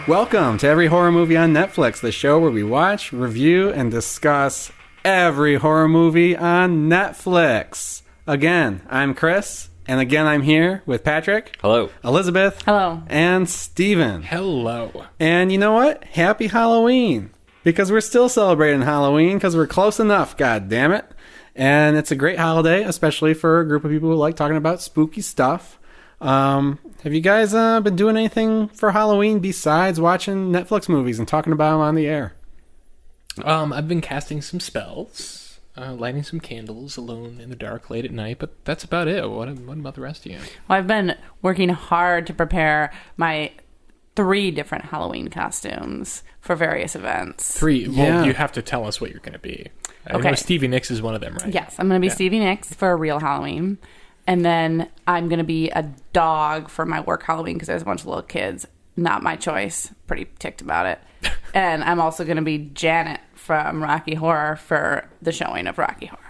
Welcome to Every Horror Movie on Netflix, the show where we watch, review, and discuss every horror movie on Netflix. Again, I'm Chris, and again I'm here with Patrick. Hello. Elizabeth. Hello. And Steven. Hello. And you know what? Happy Halloween. Because we're still celebrating Halloween, because we're close enough, god damn it. And it's a great holiday, especially for a group of people who like talking about spooky stuff. Have you guys been doing anything for Halloween besides watching Netflix movies and talking about them on the air? I've been casting some spells, lighting some candles alone in the dark late at night, but that's about it. What about the rest of you? Well, I've been working hard to prepare my 3 different Halloween costumes for various events. 3? Well, Yeah. you have to tell us what you're going to be. I Okay. know Stevie Nicks is one of them, right? Yes, I'm going to be Yeah. Stevie Nicks for a real Halloween. And then I'm going to be a dog for my work Halloween because there's a bunch of little kids. Not my choice. Pretty ticked about it. And I'm also going to be Janet from Rocky Horror for the showing of Rocky Horror.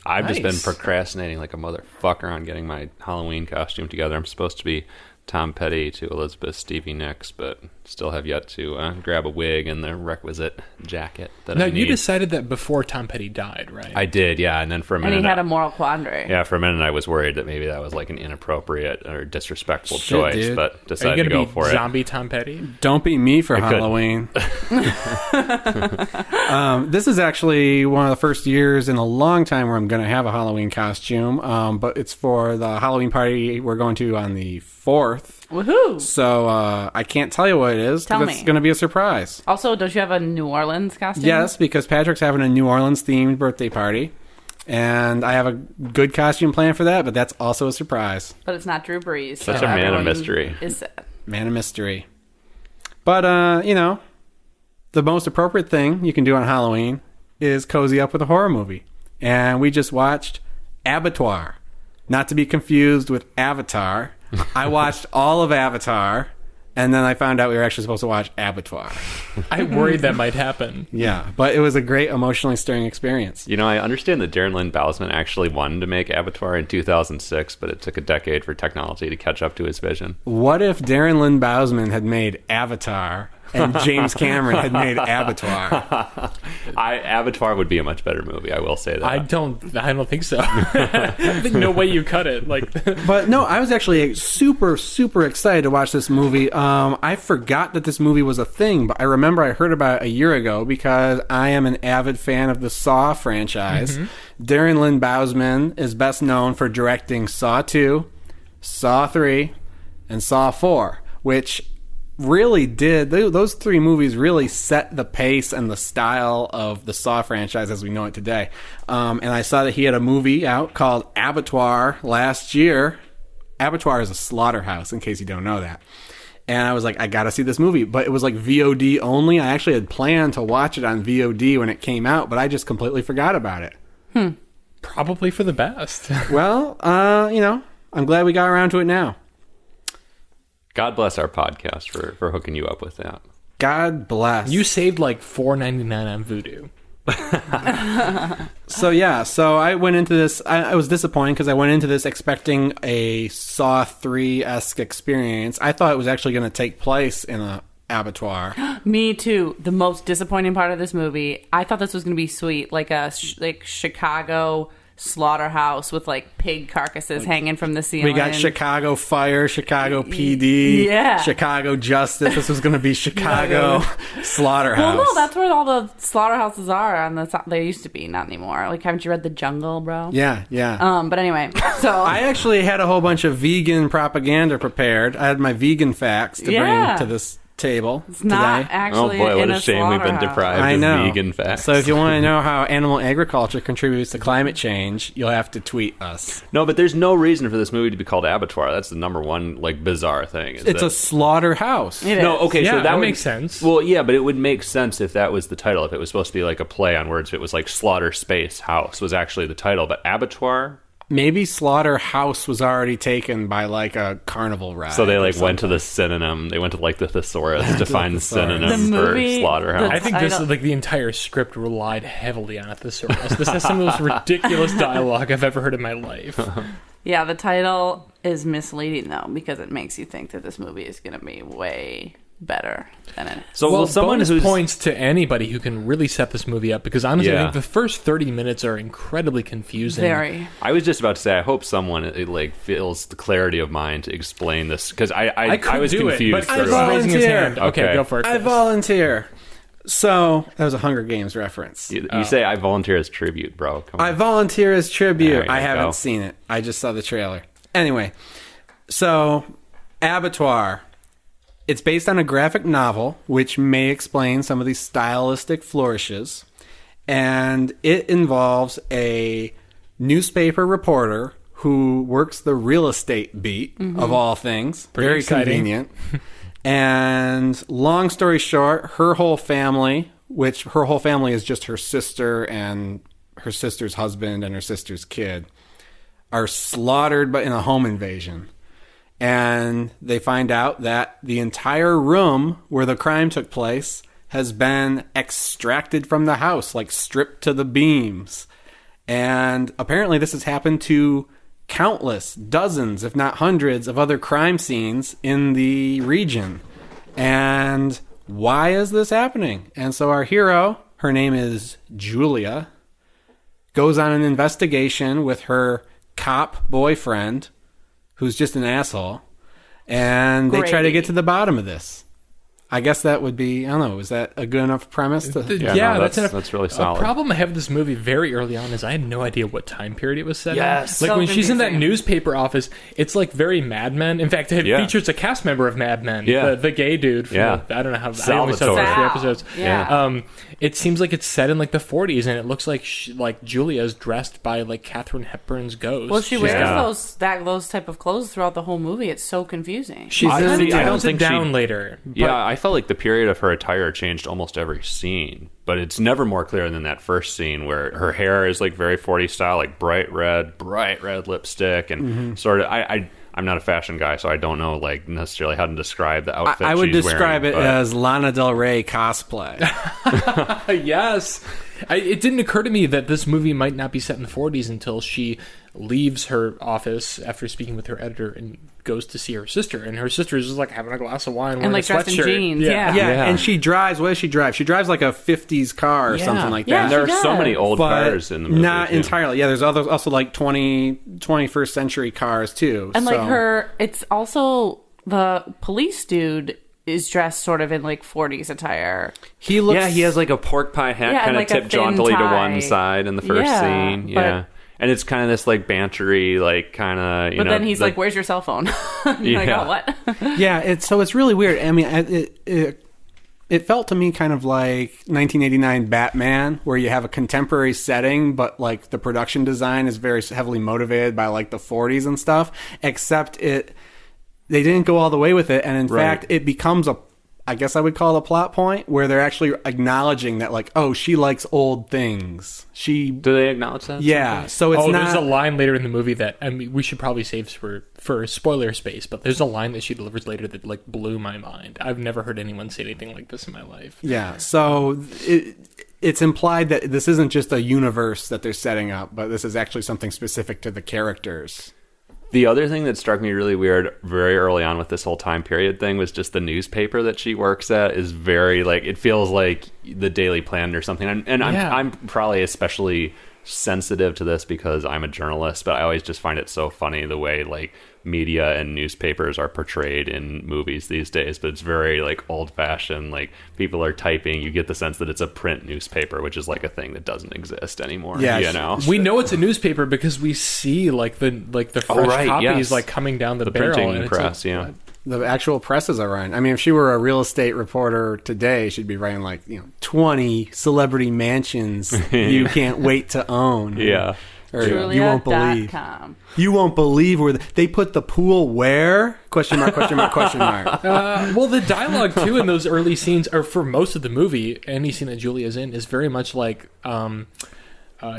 I've just been Nice. procrastinating like a motherfucker on getting my Halloween costume together. I'm supposed to be Tom Petty to Elizabeth Stevie Nicks, but still have yet to grab a wig and the requisite jacket that Now, I need. you decided that before Tom Petty died, right? I did, yeah, and then for a And minute... he had a moral quandary. Yeah, for a minute I was worried that maybe that was like an inappropriate or disrespectful Shit, choice, dude. but Are you decided going to go to for be it. zombie Tom Petty? Don't be me for I could. Halloween. This is actually one of the first years in a long time where I'm going to have a Halloween costume, but it's for the Halloween party we're going to on the 4th. Woohoo! So I can't tell you what it is. Tell It's me. going to be a surprise. Also, don't you have a New Orleans costume? Yes, because Patrick's having a New Orleans-themed birthday party, and I have a good costume plan for that, but that's also a surprise. But it's not Drew Brees. Such so a man of everyone mystery. Is sad. Man of mystery. But, you know, the most appropriate thing you can do on Halloween is cozy up with a horror movie. And we just watched Abattoir. Not to be confused with Avatar. I watched all of Avatar, and then I found out we were actually supposed to watch Abattoir. I worried that might happen. Yeah, but it was a great emotionally stirring experience. You know, I understand that Darren Lynn Bousman actually wanted to make Abattoir in 2006, but it took a decade for technology to catch up to his vision. What if Darren Lynn Bousman had made Avatar and James Cameron had made Abattoir? Abattoir would be a much better movie, I will say that. I don't think so. I think no way you cut it. Like, But no, I was actually super, super excited to watch this movie. I forgot that this movie was a thing, but I remember I heard about it a year ago because I am an avid fan of the Saw franchise. Darren Lynn Bousman is best known for directing Saw 2, Saw 3, and Saw 4, which really did, those 3 movies really set the pace and the style of the Saw franchise as we know it today. And I saw that he had a movie out called Abattoir last year. Abattoir is a slaughterhouse, in case you don't know that. And I was like, I gotta see this movie. But it was like VOD only. I actually had planned to watch it on VOD when it came out, but I just completely forgot about it. probably for the best. Well, you know, I'm glad we got around to it now. God bless our podcast for hooking you up with that. God bless. You saved like $4.99 on Vudu. So I went into this, I was disappointed because I went into this expecting a Saw 3-esque experience. I thought it was actually going to take place in a abattoir. Me too. The most disappointing part of this movie, I thought this was going to be sweet, like a Chicago slaughterhouse with like pig carcasses hanging from the ceiling. We got Chicago Fire, Chicago PD, Yeah. Chicago Justice. This was going to be Chicago Slaughterhouse. Well, no, that's where all the slaughterhouses are. They used to be, not anymore. Like, haven't you read The Jungle, bro? Yeah. But anyway, so I actually had a whole bunch of vegan propaganda prepared. I had my vegan facts to bring to this table it's not today. actually Oh boy, what in a shame we've been slaughterhouse. deprived I of know. vegan facts. So if you want to know how animal agriculture contributes to climate change, you'll have to tweet us. No, but there's no reason for this movie to be called Abattoir. That's the number one bizarre thing. It's a slaughterhouse. It No, is. okay, Yeah, so that would, makes sense. Well, yeah, but it would make sense if that was the title. If it was supposed to be like a play on words, if it was like Slaughter Space House was actually the title. But Abattoir Maybe Slaughterhouse was already taken by like a carnival ride. So they or like went to something. the synonym. They went to like the thesaurus to find the thesaurus. synonym The for movie- slaughterhouse. the- I think this is like the entire script relied heavily on a thesaurus. This has some of the most ridiculous dialogue I've ever heard in my life. Yeah, the title is misleading though because it makes you think that this movie is going to be way better than it is. So Well, will someone bonus who's points to anybody who can really set this movie up, because honestly, I Yeah. think the first 30 minutes are incredibly confusing. Very. I was just about to say, I hope someone like feels the clarity of mind to explain this because I could was do confused. it, but for he's a while. raising his volunteer. hand. Okay, Okay. go for it. I Chris. volunteer. So that was a Hunger Games reference. You say I volunteer as tribute, bro. Come on. I volunteer as tribute. There you I haven't go. seen it. I just saw the trailer. Anyway, so Abattoir. It's based on a graphic novel, which may explain some of these stylistic flourishes. And it involves a newspaper reporter who works the real estate beat, of all things. Pretty Very exciting. convenient. And long story short, her whole family is just her sister and her sister's husband and her sister's kid, are slaughtered in a home invasion. And they find out that the entire room where the crime took place has been extracted from the house, like stripped to the beams. And apparently this has happened to countless, dozens, if not hundreds, of other crime scenes in the region. And why is this happening? And so our hero, her name is Julia, goes on an investigation with her cop boyfriend, who's just an asshole, and they try to get to the bottom of this. I guess that would be, I don't know, is that a good enough premise? Yeah, no, that's enough. that's really A solid. problem I have with this movie very early on is I had no idea what time period it was set Yes. in. Like So when she's in that confusing. newspaper office, it's like very Mad Men. In fact, it Yeah. features a cast member of Mad Men, Yeah. the gay dude. From Yeah. I don't know how. I only saw the Salvatore. first Sal. three episodes. Yeah. It seems like it's set in like the 40s, and it looks like Julia's dressed by like Katharine Hepburn's ghost. Well, she wears Yeah. those type of clothes throughout the whole movie. It's so confusing. She's I in, see, I don't tones it think she- down later. Yeah, I felt like the period of her attire changed almost every scene, but it's never more clear than that first scene where her hair is like very 40s style, like bright red lipstick, and sort of. I'm not a fashion guy, so I don't know like necessarily how to describe the outfit. I would she's describe wearing, it but- as Lana Del Rey cosplay. Yes. It didn't occur to me that this movie might not be set in the 40s until she leaves her office after speaking with her editor and goes to see her sister. And her sister is just like having a glass of wine, wearing like a dressed in sweatshirt. jeans, yeah. Yeah, and she drives. What does she drive? She drives like a '50s car or Yeah. something like Yeah, that. There are she so does. many old but cars in the movie. not too. entirely. Yeah, there's also like 21st century cars too. And like so- it's also the police dude is dressed sort of in like 40s attire. he looks. Yeah, he has like a pork pie hat, Yeah, and kind of like a tipped thin jauntily to tie. one side in the first Yeah, scene. Yeah. but- And it's kind of this like bantery, like kind of, you But know. then he's like, "Where's your cell phone?" You're like, Yeah. "Oh, what?" Yeah, it's really weird. I mean, it felt to me kind of like 1989 Batman, where you have a contemporary setting, but like the production design is very heavily motivated by like the 40s and stuff. Except they didn't go all the way with it, and in Right. fact, it becomes I guess I would call it a plot point where they're actually acknowledging that, like, oh, she likes old things. Do they acknowledge that? Yeah, so it's there's a not. line later in the movie that, I mean, we should probably save for spoiler space, but there's a line that she delivers later that like blew my mind. I've never heard anyone say anything like this in my life. Yeah, so it's implied that this isn't just a universe that they're setting up, but this is actually something specific to the characters. The other thing that struck me really weird very early on with this whole time period thing was just the newspaper that she works at is very like, it feels like the Daily Planet or something. And I'm probably especially sensitive to this because I'm a journalist, but I always just find it so funny the way like media and newspapers are portrayed in movies these days. But it's very like old fashioned, like people are typing, you get the sense that it's a print newspaper, which is like a thing that doesn't exist anymore. Yeah, you know, We know it's a newspaper because we see like the fresh right, copies yes. like coming down the, the barrel. printing and it's press, like, yeah. The actual presses are running. I mean, if she were a real estate reporter today, she'd be writing like, 20 celebrity mansions you can't wait to own. Yeah. Or you won't believe. Julia.com. You won't believe where they put the pool where? Question mark, question mark, question mark. well, the dialogue too in those early scenes, or for most of the movie, any scene that Julia's in is very much like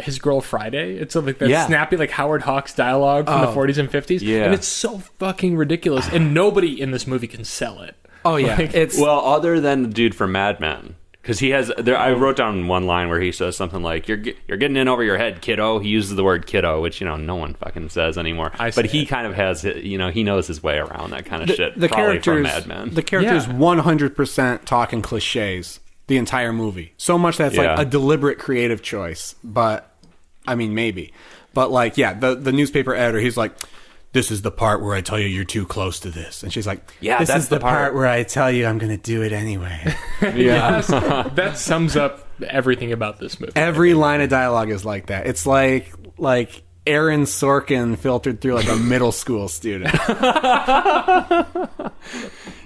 His Girl Friday. It's like that snappy, like Howard Hawks dialogue from the 40s and 50s. Yeah. And it's so fucking ridiculous. And nobody in this movie can sell it. Oh yeah, Like, other than the dude from Mad Men. Because he has, I wrote down one line where he says something like, "You're getting in over your head, kiddo." He uses the word "kiddo," which no one fucking says anymore. But he kind of has, he knows his way around that kind of shit. The probably characters, from Mad Men. the characters, 100% talking cliches the entire movie. So much that's like a deliberate creative choice. But I mean, maybe. But like, the newspaper editor, he's like, "This is the part where I tell you you're too close to this," and she's like, "This that's is the part where I tell you I'm going to do it anyway." that sums up everything about this movie. Every line of dialogue is like that. It's like Aaron Sorkin filtered through like a middle school student.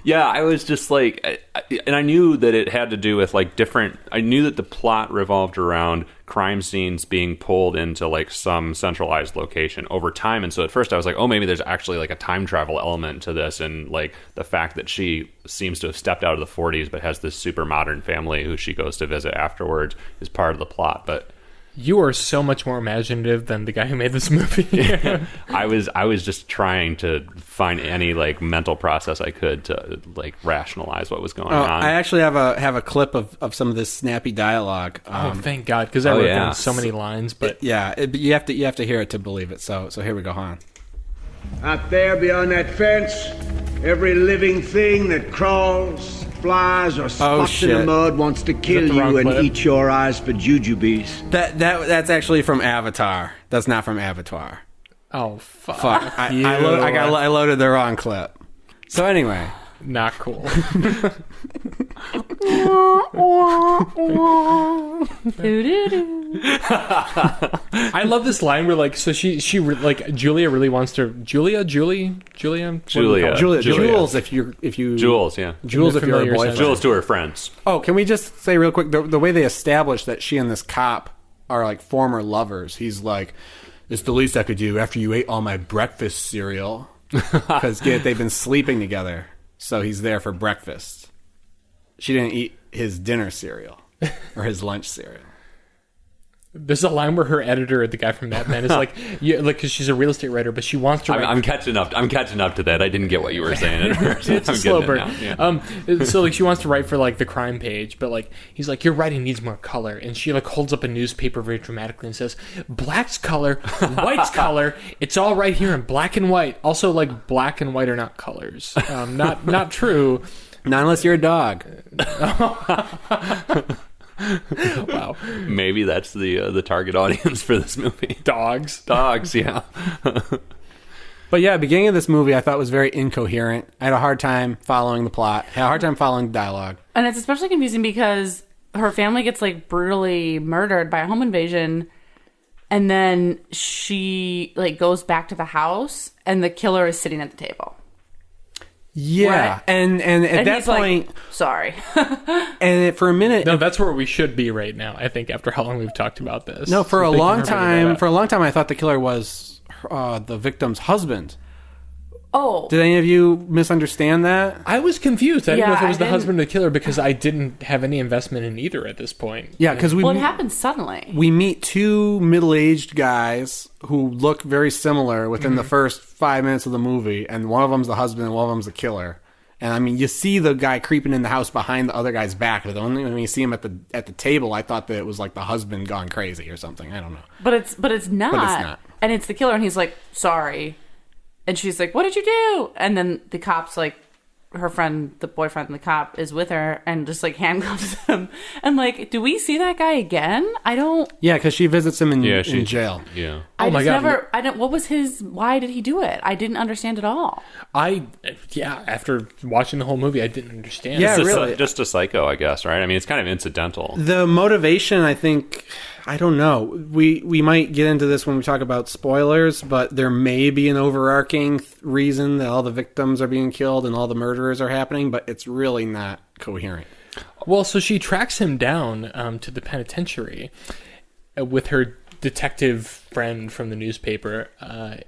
Yeah, I was just like, and I knew that it had to do with like different. I knew that the plot revolved around crime scenes being pulled into like some centralized location over time. And so at first I was like, oh, maybe there's actually like a time travel element to this, and like the fact that she seems to have stepped out of the 40s but has this super modern family who she goes to visit afterwards is part of the plot. But you are so much more imaginative than the guy who made this movie. I was just trying to find any like mental process I could to like rationalize what was going on. I actually have a clip of some of this snappy dialogue. Thank God, because I wrote down so many lines. But you have to hear it to believe it. So here we go, Han. Out there beyond that fence, every living thing that crawls, flies, or spots in the mud wants to kill you and eat your eyes for jujubes. That's actually from Avatar. That's not from Abattoir. Oh fuck! I loaded the wrong clip. So anyway, not cool. I love this line where like, so she Julia really wants to Jules if you Jules, yeah. Jules if you're a boyfriend. Jules to her friends. Oh, can we just say real quick the way they establish that she and this cop are like former lovers? He's like, "It's the least I could do after you ate all my breakfast cereal," because they've been sleeping together, so he's there for breakfast. She didn't eat his dinner cereal or his lunch cereal. There's a line where her editor, the guy from Mad Men, is like, because she's a real estate writer, but she wants to write. I'm catching up to that. I didn't get what you were saying at first. It's a slow burn. So like she wants to write for like the crime page, but like he's like, your writing needs more color, and she like holds up a newspaper very dramatically and says, "Black's color, white's color. It's all right here in black and white." Also, like black and white are not colors. Not true. Not unless you're a dog. Wow. Maybe that's the target audience for this movie. Dogs, yeah. But yeah, beginning of this movie I thought was very incoherent. I had a hard time following the plot. I had a hard time following the dialogue. And it's especially confusing because her family gets like brutally murdered by a home invasion, and then she like goes back to the house and the killer is sitting at the table. Yeah, right? and at that point, like, sorry. And for a minute, no, that's where we should be right now. I think after how long we've talked about this. No, for a long time, I thought the killer was the victim's husband. Oh, did any of you misunderstand that? I was confused. I didn't know if it was the husband of the killer because I didn't have any investment in either at this point. Yeah, because it happened suddenly. We meet two middle-aged guys who look very similar within the first 5 minutes of the movie, and one of them's the husband and one of them's the killer. And I mean, you see the guy creeping in the house behind the other guy's back, but only when you see him at the table, I thought that it was like the husband gone crazy or something. I don't know. But it's not. And it's the killer, and he's like, "Sorry." And she's like, "What did you do?" And then the cop's like, her friend, the boyfriend, and the cop is with her and just like handcuffs him. And like, do we see that guy again? I don't. Yeah, because she visits him in jail. Yeah. Oh my God. What was why did he do it? I didn't understand at all. After watching the whole movie, I didn't understand. Yeah, really. Just a psycho, I guess, right? I mean, it's kind of incidental. The motivation, I think, I don't know. We might get into this when we talk about spoilers, but there may be an overarching reason that all the victims are being killed and all the murderers are happening, but it's really not coherent. Well, so she tracks him down to the penitentiary with her detective friend from the newspaper,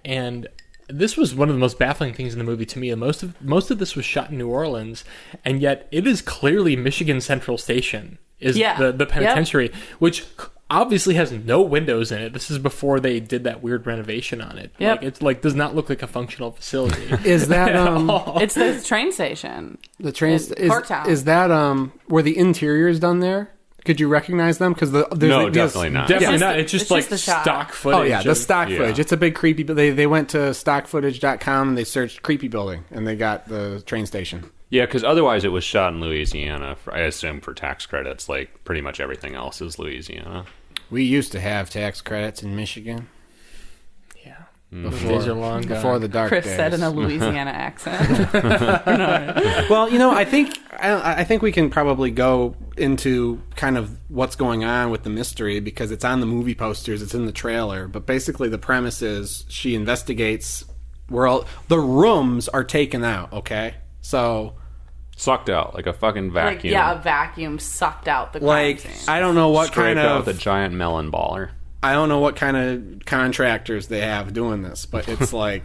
and this was one of the most baffling things in the movie to me. Most of this was shot in New Orleans, and yet it is clearly Michigan Central Station is the penitentiary, which obviously has no windows in it. This is before they did that weird renovation on it. Yep. Like, it's like does not look like a functional facility. Is that It's the train station. the train? It's Portown. Is that were the interiors done there? Could you recognize them? Because definitely not. Definitely not. It's just like the shot. stock footage. Oh yeah, the stock yeah. footage. It's a big creepy. They went to stockfootage.com and they searched creepy building and they got the train station. Yeah, because otherwise it was shot in Louisiana. I assume for tax credits, like pretty much everything else is Louisiana. We used to have tax credits in Michigan. Yeah. Before, Those days are long gone. before the dark Chris days. said in a Louisiana accent. Well, I think we can probably go into kind of what's going on with the mystery because it's on the movie posters, it's in the trailer. But basically, the premise is she investigates where the rooms are taken out. Okay, so Sucked out like a fucking vacuum. a vacuum sucked out the crime scene. I don't know what Scraped kind out of with a giant melon baller. I don't know what kind of contractors they have doing this, but it's like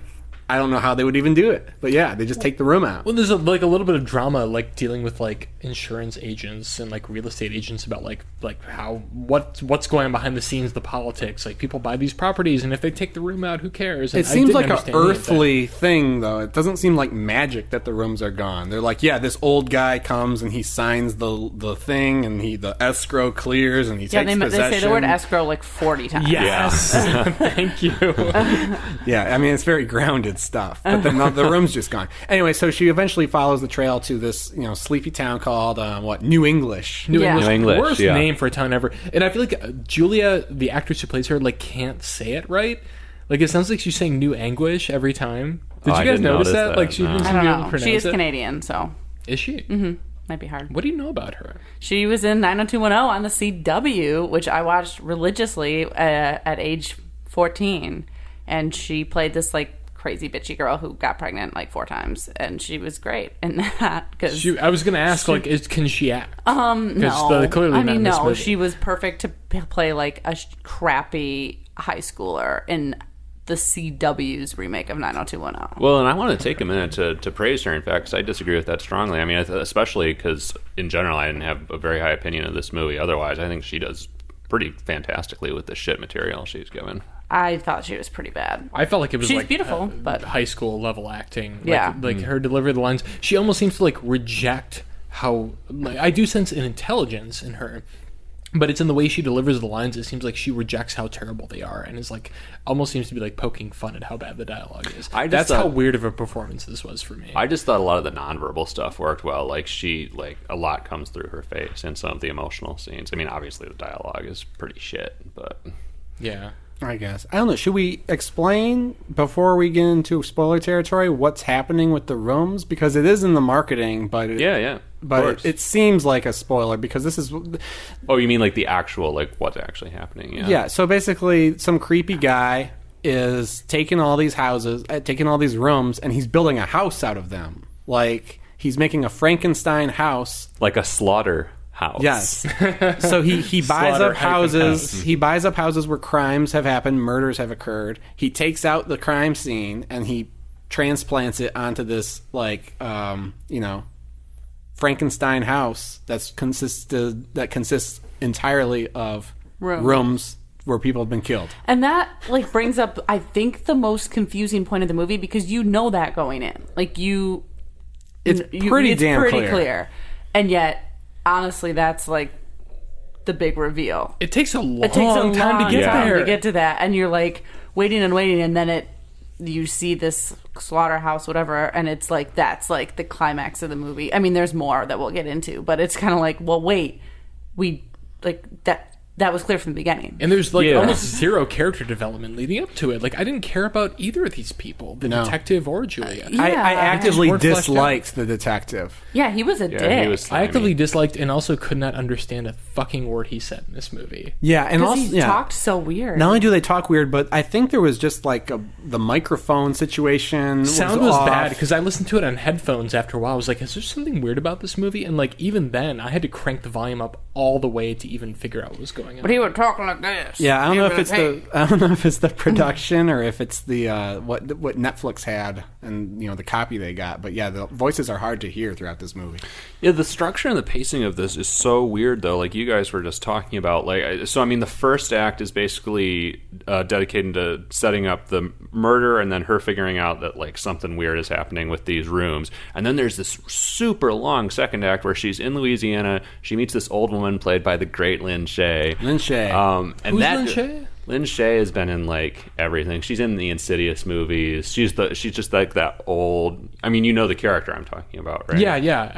I don't know how they would even do it. But yeah, they just take the room out. Well, there's a little bit of drama, like dealing with like insurance agents and like real estate agents about like how what's going on behind the scenes, the politics. Like people buy these properties, and if they take the room out, who cares? And It seems like an understand any of that. earthly thing, though. It doesn't seem like magic that the rooms are gone. They're like, yeah, this old guy comes and he signs the thing, and the escrow clears, and he takes they possession. say the word escrow like 40 times. Yes, thank you. Yeah, I mean, it's very grounded stuff. But then the room's just gone. Anyway, so she eventually follows the trail to this, sleepy town called, New English. New Yeah. English, New English, worst yeah. name for a town ever. And I feel like Julia, the actress who plays her, like can't say it right. Like it sounds like she's saying New Anguish every time. Did I you guys didn't notice notice that? that, Like she no. didn't I seem don't to be able to know. pronounce She is it. Canadian, so Is she? might be hard. What do you know about her? She was in 90210 on the CW, which I watched religiously at age 14. And she played this like crazy bitchy girl who got pregnant like 4 times, and she was great in that. Cause I was going to ask, can she act? no, clearly I not mean in this no, movie. she was perfect to play like a crappy high schooler in the CW's remake of 90210. Well, and I want to take a minute to praise her, in fact, because I disagree with that strongly. I mean, especially because, in general, I didn't have a very high opinion of this movie. Otherwise, I think she does pretty fantastically with the shit material she's given. I thought she was pretty bad. I felt like it was She's like beautiful, but high school level acting. Yeah. Like her delivery of the lines. She almost seems to like reject how I do sense an intelligence in her, but it's in the way she delivers the lines. It seems like she rejects how terrible they are, and is like almost seems to be like poking fun at how bad the dialogue is. That's how weird of a performance this was for me. I just thought a lot of the nonverbal stuff worked well. Like a lot comes through her face in some of the emotional scenes. I mean, obviously the dialogue is pretty shit, but Yeah. I guess. I don't know. Should we explain, before we get into spoiler territory, what's happening with the rooms? Because it is in the marketing, but yeah. But it seems like a spoiler because this is... Oh, you mean like the actual, like what's actually happening? Yeah. Yeah, so basically some creepy guy is taking all these houses, taking all these rooms, and he's building a house out of them. Like, he's making a Frankenstein house. Like a slaughter house. Yes. So he buys up houses. He buys up houses where crimes have happened, murders have occurred. He takes out the crime scene and he transplants it onto this Frankenstein house that consists entirely of rooms where people have been killed. And that like brings up, I think, the most confusing point of the movie, because you know that going in, like it's pretty clear. And yet, honestly, that's like the big reveal. It takes a long time to get there. To get to that, and you're like waiting, and then you see this slaughterhouse, whatever, and it's like that's like the climax of the movie. I mean, there's more that we'll get into, but it's kind of like, well, wait, we like that. That was clear from the beginning. And there's like almost zero character development leading up to it. Like I didn't care about either of these people, the detective or Julia. Yeah. I actively weren't fleshed disliked the detective. Yeah, he was a dick. He was I actively disliked and also could not understand a fucking word he said in this movie. Yeah, and Because also he talked so weird. Not only do they talk weird, but I think there was just like the microphone situation. Sound was off. bad because I listened to it on headphones after a while. I was like, is there something weird about this movie? And like even then, I had to crank the volume up all the way to even figure out what was going going on. But he was talking like this. Yeah, I don't He know if was it's I don't know if it's the production or if it's the what Netflix had and the copy they got. But yeah, the voices are hard to hear throughout this movie. Yeah, the structure and the pacing of this is so weird, though. Like you guys were just talking about, so I mean, the first act is basically dedicated to setting up the murder, and then her figuring out that like something weird is happening with these rooms. And then there's this super long second act where she's in Louisiana. She meets this old woman played by the great Lynn Shay. Lynn Shay. And Who's Lynn Shay? Lynn Shay has been in like everything. She's in the Insidious movies. She's just like that old. I mean, you know the character I'm talking about, right? Yeah.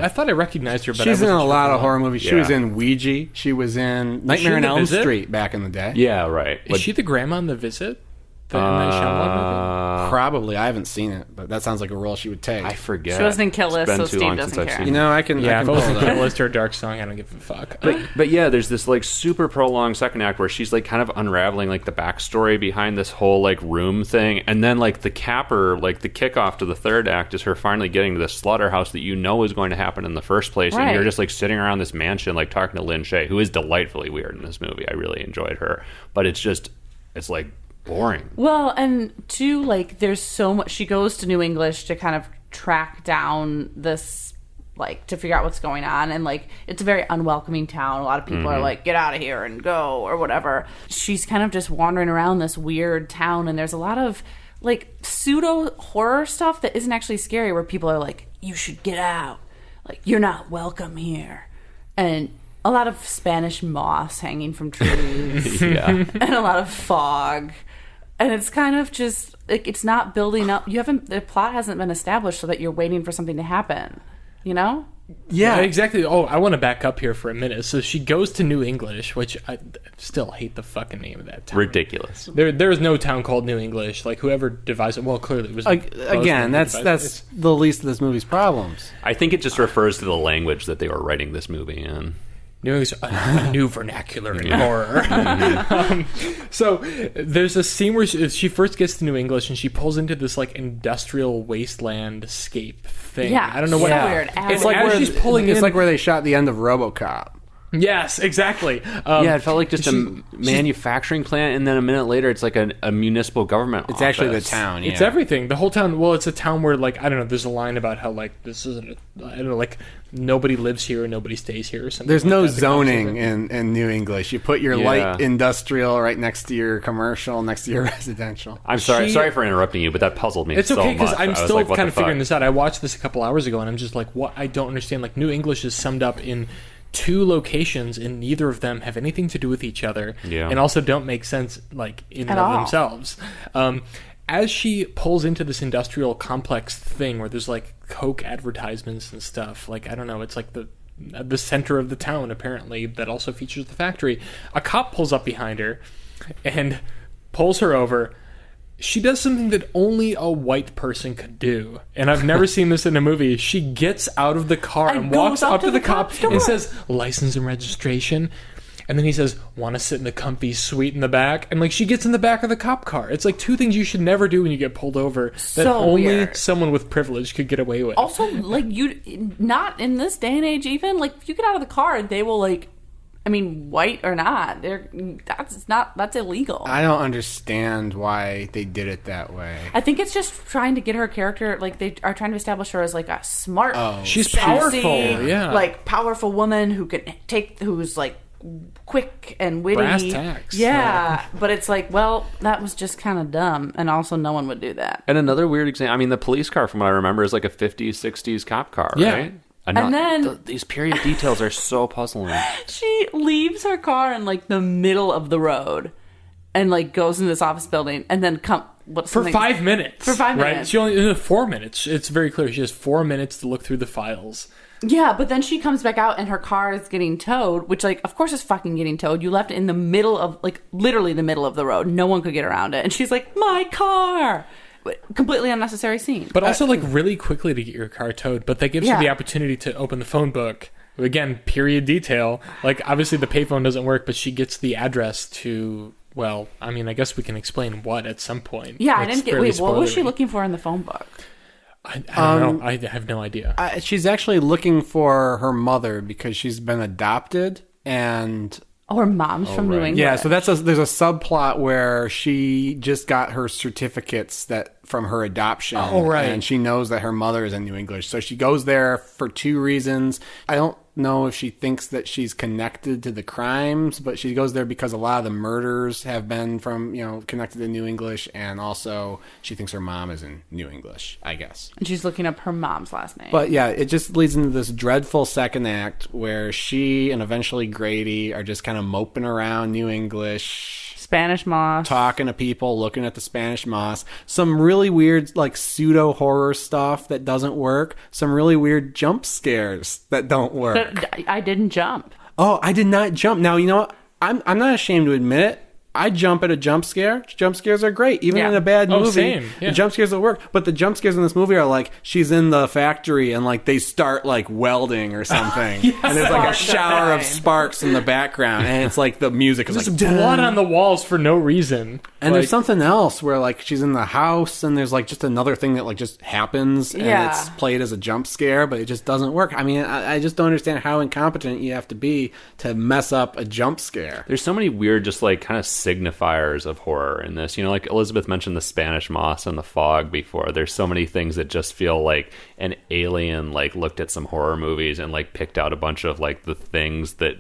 I thought I recognized her, but she's in a lot of horror horror movies. She was in Ouija. She was in Nightmare on Elm Street back in the day. Yeah, right. Is she the grandma in The Visit? The M. Night Shyamalan movie? Probably. I haven't seen it, but that sounds like a role she would take. I forget. She wasn't in Kill List, It's been so too Steve long doesn't since I've care. seen You know, I can. Yeah, I if can it was pull a it up. Kill List or a Dark Song, I don't give a fuck. But yeah, there's this like super prolonged second act where she's like kind of unraveling like the backstory behind this whole like room thing, and then like the capper, like the kickoff to the third act is her finally getting to the slaughterhouse that you know is going to happen in the first place, and you're just like sitting around this mansion like talking to Lynn Shay, who is delightfully weird in this movie. I really enjoyed her, but it's like boring. Well, and two, like, there's so much. She goes to New English to kind of track down this, like, to figure out what's going on. And, like, it's a very unwelcoming town. A lot of people are like, get out of here and go or whatever. She's kind of just wandering around this weird town. And there's a lot of, like, pseudo horror stuff that isn't actually scary, where people are like, you should get out. Like, you're not welcome here. And a lot of Spanish moss hanging from trees. And a lot of fog. And it's kind of just like, it's not building up. The plot hasn't been established so that you're waiting for something to happen. You know? Yeah, exactly. Oh, I want to back up here for a minute. So she goes to New English, which I still hate the fucking name of that town. Ridiculous. There is no town called New English. Like, whoever devised it, well, clearly it was Again, that's the least of this movie's problems. I think it just refers to the language that they were writing this movie in. New English, a new vernacular in horror. So there's a scene where she first gets to New English and she pulls into this like industrial wasteland scape thing. Yeah, I don't know what. weird. It's like where she's pulling It's in, like where they shot the end of RoboCop. Yes, exactly. Yeah, it felt like just a manufacturing plant, and then a minute later, it's like a municipal government It's actually the town, yeah. It's everything. The whole town. Well, it's a town where, like, I don't know. There's a line about how, like, this isn't. I don't know. Like, nobody lives here and nobody stays here. Or something. There's like no that. zoning in New English. You put your light industrial right next to your commercial, next to your residential. I'm sorry for interrupting you, but that puzzled me. It's okay because I'm still kind of figuring this out. I watched this a couple hours ago, and I'm just like, what? I don't understand. Like, New English is summed up in 2 locations, and neither of them have anything to do with each other, and also don't make sense, like, in and of themselves. As she pulls into this industrial complex thing where there's like Coke advertisements and stuff, like, I don't know, it's like the center of the town apparently that also features the factory. A cop pulls up behind her and pulls her over. She does something that only a white person could do. And I've never seen this in a movie. She gets out of the car and walks up to the cop and says, license and registration. And then he says, want to sit in the comfy suite in the back? And, like, she gets in the back of the cop car. It's like 2 things you should never do when you get pulled over that only someone with privilege could get away with. Also, like, not in this day and age even, like, if you get out of the car, they will, like, I mean, white or not, that's illegal. I don't understand why they did it that way. I think it's just trying to get her character, like, they are trying to establish her as like a smart, she's sassy, powerful, like powerful woman who's like quick and witty. Brass tacks. Yeah, but it's like, well, that was just kind of dumb, and also no one would do that. And another weird example, I mean, the police car, from what I remember, is like a 50s, 60s cop car, right? And then these period details are so puzzling. She leaves her car in like the middle of the road and like goes into this office building and then for 5 minutes. For 5 minutes. Right? She only 4 minutes. It's very clear. She has 4 minutes to look through the files. Yeah, but then she comes back out and her car is getting towed, which, like, of course it's fucking getting towed. You left it in the middle of, like, literally the middle of the road. No one could get around it. And she's like, my car! Completely unnecessary scene. But also, like, really quickly to get your car towed. But that gives you the opportunity to open the phone book. Again, period detail. Like, obviously the payphone doesn't work, but she gets the address to... Well, I mean, I guess we can explain what at some point. Yeah, I didn't get... Wait, what was she looking for in the phone book? I don't know. I have no idea. She's actually looking for her mother because she's been adopted, and Or mom's from New England. Yeah, so there's a subplot where she just got her certificates from her adoption. Oh, right. And she knows that her mother is in New English. So she goes there for two reasons. I don't know if she thinks that she's connected to the crimes, but she goes there because a lot of the murders have been from, connected to New English, and also she thinks her mom is in New English, I guess. And she's looking up her mom's last name. But yeah, it just leads into this dreadful second act where she and eventually Grady are just kind of moping around New English, Spanish moss, talking to people, looking at the Spanish moss. Some really weird, like, pseudo horror stuff that doesn't work. Some really weird jump scares that don't work. But I didn't jump. Oh, I did not jump. Now, you know what? I'm not ashamed to admit it. I jump at a jump scare. Jump scares are great, even in a bad movie. Same. Yeah. The jump scares will work. But the jump scares in this movie are like she's in the factory and like they start like welding or something, Yes. and there's like a shower of sparks in the background, and it's like the music is There's like blood on the walls for no reason. And there's something else where like she's in the house and there's like just another thing that like just happens and it's played as a jump scare, but it just doesn't work. I mean, I just don't understand how incompetent you have to be to mess up a jump scare. There's so many weird just like kind of signifiers of horror in this. Like Elizabeth mentioned the Spanish moss and the fog before. There's so many things that just feel like an alien like looked at some horror movies and like picked out a bunch of like the things that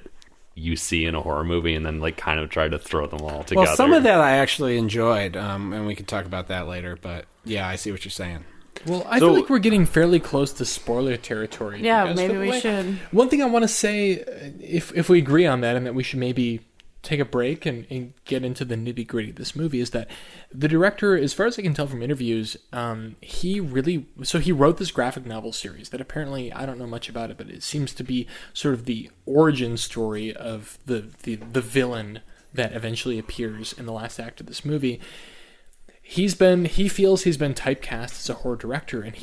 you see in a horror movie and then like kind of try to throw them all together. Well, some of that I actually enjoyed, and we can talk about that later, but yeah, I see what you're saying. Well, I feel like we're getting fairly close to spoiler territory. Yeah, maybe we should. One thing I want to say, if we agree on that and that we should maybe take a break and get into the nitty-gritty of this movie, is that the director, as far as I can tell from interviews, he wrote this graphic novel series that apparently, I don't know much about it, but it seems to be sort of the origin story of the villain that eventually appears in the last act of this movie. He feels he's been typecast as a horror director, and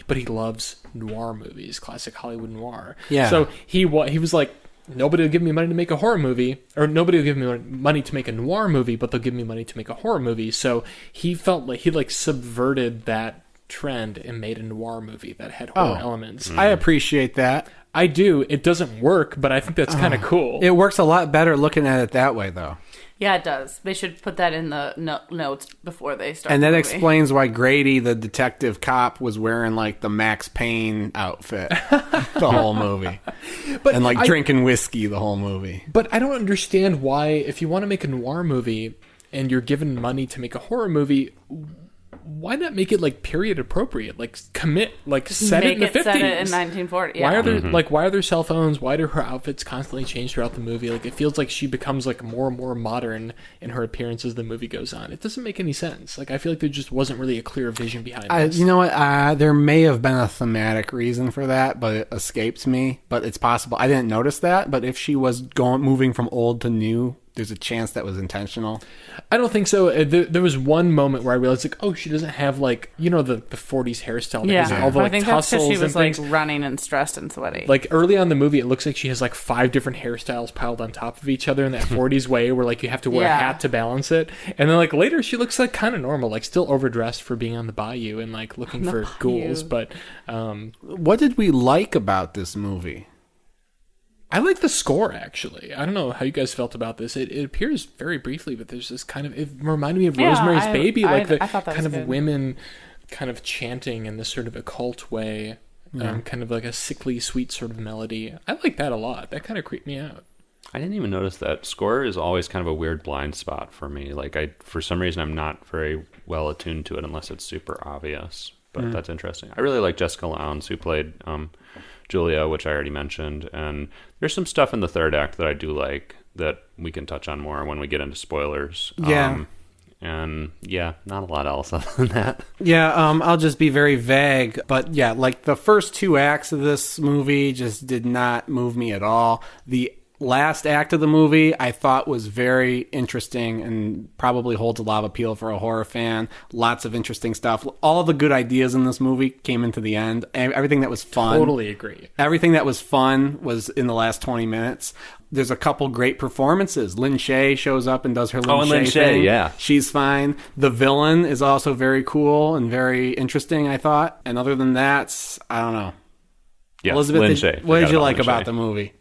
but he loves noir movies, classic Hollywood noir. Yeah. So he was like, nobody will give me money to make a horror movie, or nobody will give me money to make a noir movie, but they'll give me money to make a horror movie. So he felt like he subverted that trend and made a noir movie that had horror elements. I appreciate that. I do. It doesn't work, but I think that's kind of cool. It works a lot better looking at it that way, though. Yeah, it does. They should put that in the notes before they start. And that the movie. explains why Grady, the detective cop, was wearing like the Max Payne outfit the whole movie, and like drinking whiskey the whole movie. But I don't understand why, if you want to make a noir movie and you're given money to make a horror movie, why not make it like period appropriate? Like commit, like set it in the 50s. Set it in 1940. Yeah. Why are there why are there cell phones? Why do her outfits constantly change throughout the movie? Like it feels like she becomes like more and more modern in her appearance as the movie goes on. It doesn't make any sense. Like I feel like there just wasn't really a clear vision behind this. You know what? There may have been a thematic reason for that, but it escapes me. But it's possible. I didn't notice that. But if she was moving from old to new, there's a chance that was intentional. I don't think so. There was one moment where I realized, like, oh, she doesn't have, like, the 40s hairstyle. Yeah, all the, like, I think that's because she was, like, things. running and stressed and sweaty. Like, early on in the movie, it looks like she has, like, 5 different hairstyles piled on top of each other in that 40s way where, like, you have to wear a hat to balance it. And then, like, later she looks, like, kind of normal, like, still overdressed for being on the bayou and, like, looking for ghouls. But what did we like about this movie? I like the score, actually. I don't know how you guys felt about this. It appears very briefly, but there's this kind of... It reminded me of Rosemary's Baby, like the kind of women kind of chanting in this sort of occult way, kind of like a sickly, sweet sort of melody. I like that a lot. That kind of creeped me out. I didn't even notice that. Score is always kind of a weird blind spot for me. Like, for some reason, I'm not very well attuned to it unless it's super obvious. But that's interesting. I really like Jessica Lowndes, who played... Julia, which I already mentioned, and there's some stuff in the third act that I do like that we can touch on more when we get into spoilers. Yeah. And yeah, not a lot else other than that. Yeah, I'll just be very vague, but yeah, like the first 2 acts of this movie just did not move me at all. The last act of the movie I thought was very interesting and probably holds a lot of appeal for a horror fan. Lots of interesting stuff. All the good ideas in this movie came into the end. Everything that was fun. Totally agree. Everything that was fun was in the last 20 minutes. There's a couple great performances. Lin Shaye shows up and does her Lin Shaye thing. Yeah. She's fine. The villain is also very cool and very interesting, I thought. And other than that, I don't know. Yeah, Elizabeth, Lin Shaye. what did you like about the movie?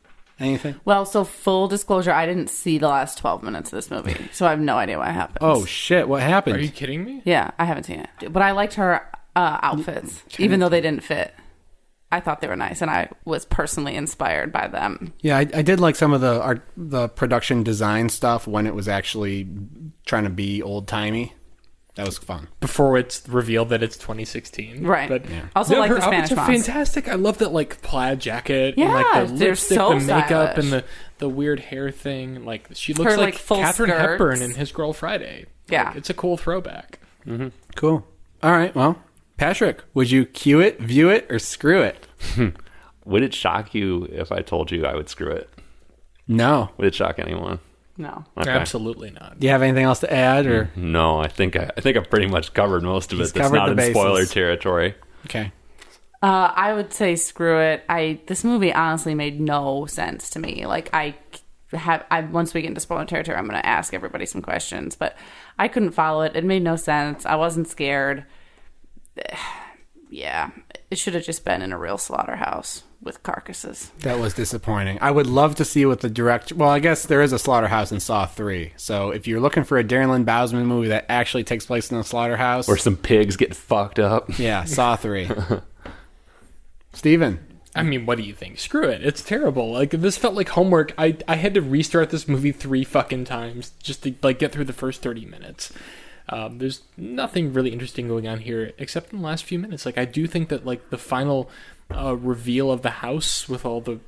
Anything? Well, so full disclosure, I didn't see the last 12 minutes of this movie, so I have no idea what happened. Oh, shit. What happened? Are you kidding me? Yeah, I haven't seen it. But I liked her outfits, even though they didn't fit. I thought they were nice, and I was personally inspired by them. Yeah, I did like some of the production design stuff when it was actually trying to be old-timey. That was fun. Before it's revealed that it's 2016. Right. But Also, like her the Spanish outfits are moms. fantastic. I love that, like, plaid jacket. Yeah, and, like, the they're lipstick, so the makeup, stylish. and the weird hair thing. Like, she looks Her, like full Katharine skirts. Hepburn in His Girl Friday. Yeah. Like, it's a cool throwback. Mm-hmm. Cool. All right, well, Patrick, would you cue it, view it, or screw it? Would it shock you if I told you I would screw it? No. Would it shock anyone? No. Okay. Absolutely not. Do you have anything else to add, or? No, I think I've pretty much covered most of He's it. That's covered not the in spoiler bases. territory. Okay. I would say screw it. This movie honestly made no sense to me. Like, once we get into spoiler territory, I'm going to ask everybody some questions, but I couldn't follow it. It made no sense. I wasn't scared. Yeah, it should have just been in a real slaughterhouse with carcasses. That was disappointing. I would love to see what the direct... Well, I guess there is a slaughterhouse in Saw 3. So if you're looking for a Darren Lynn Bousman movie that actually takes place in a slaughterhouse... Or some pigs get fucked up. Yeah, Saw 3. Steven. I mean, what do you think? Screw it. It's terrible. Like, this felt like homework. I had to restart this movie 3 fucking times just to, like, get through the first 30 minutes. There's nothing really interesting going on here except in the last few minutes. Like, I do think that, like, the final reveal of the house with all the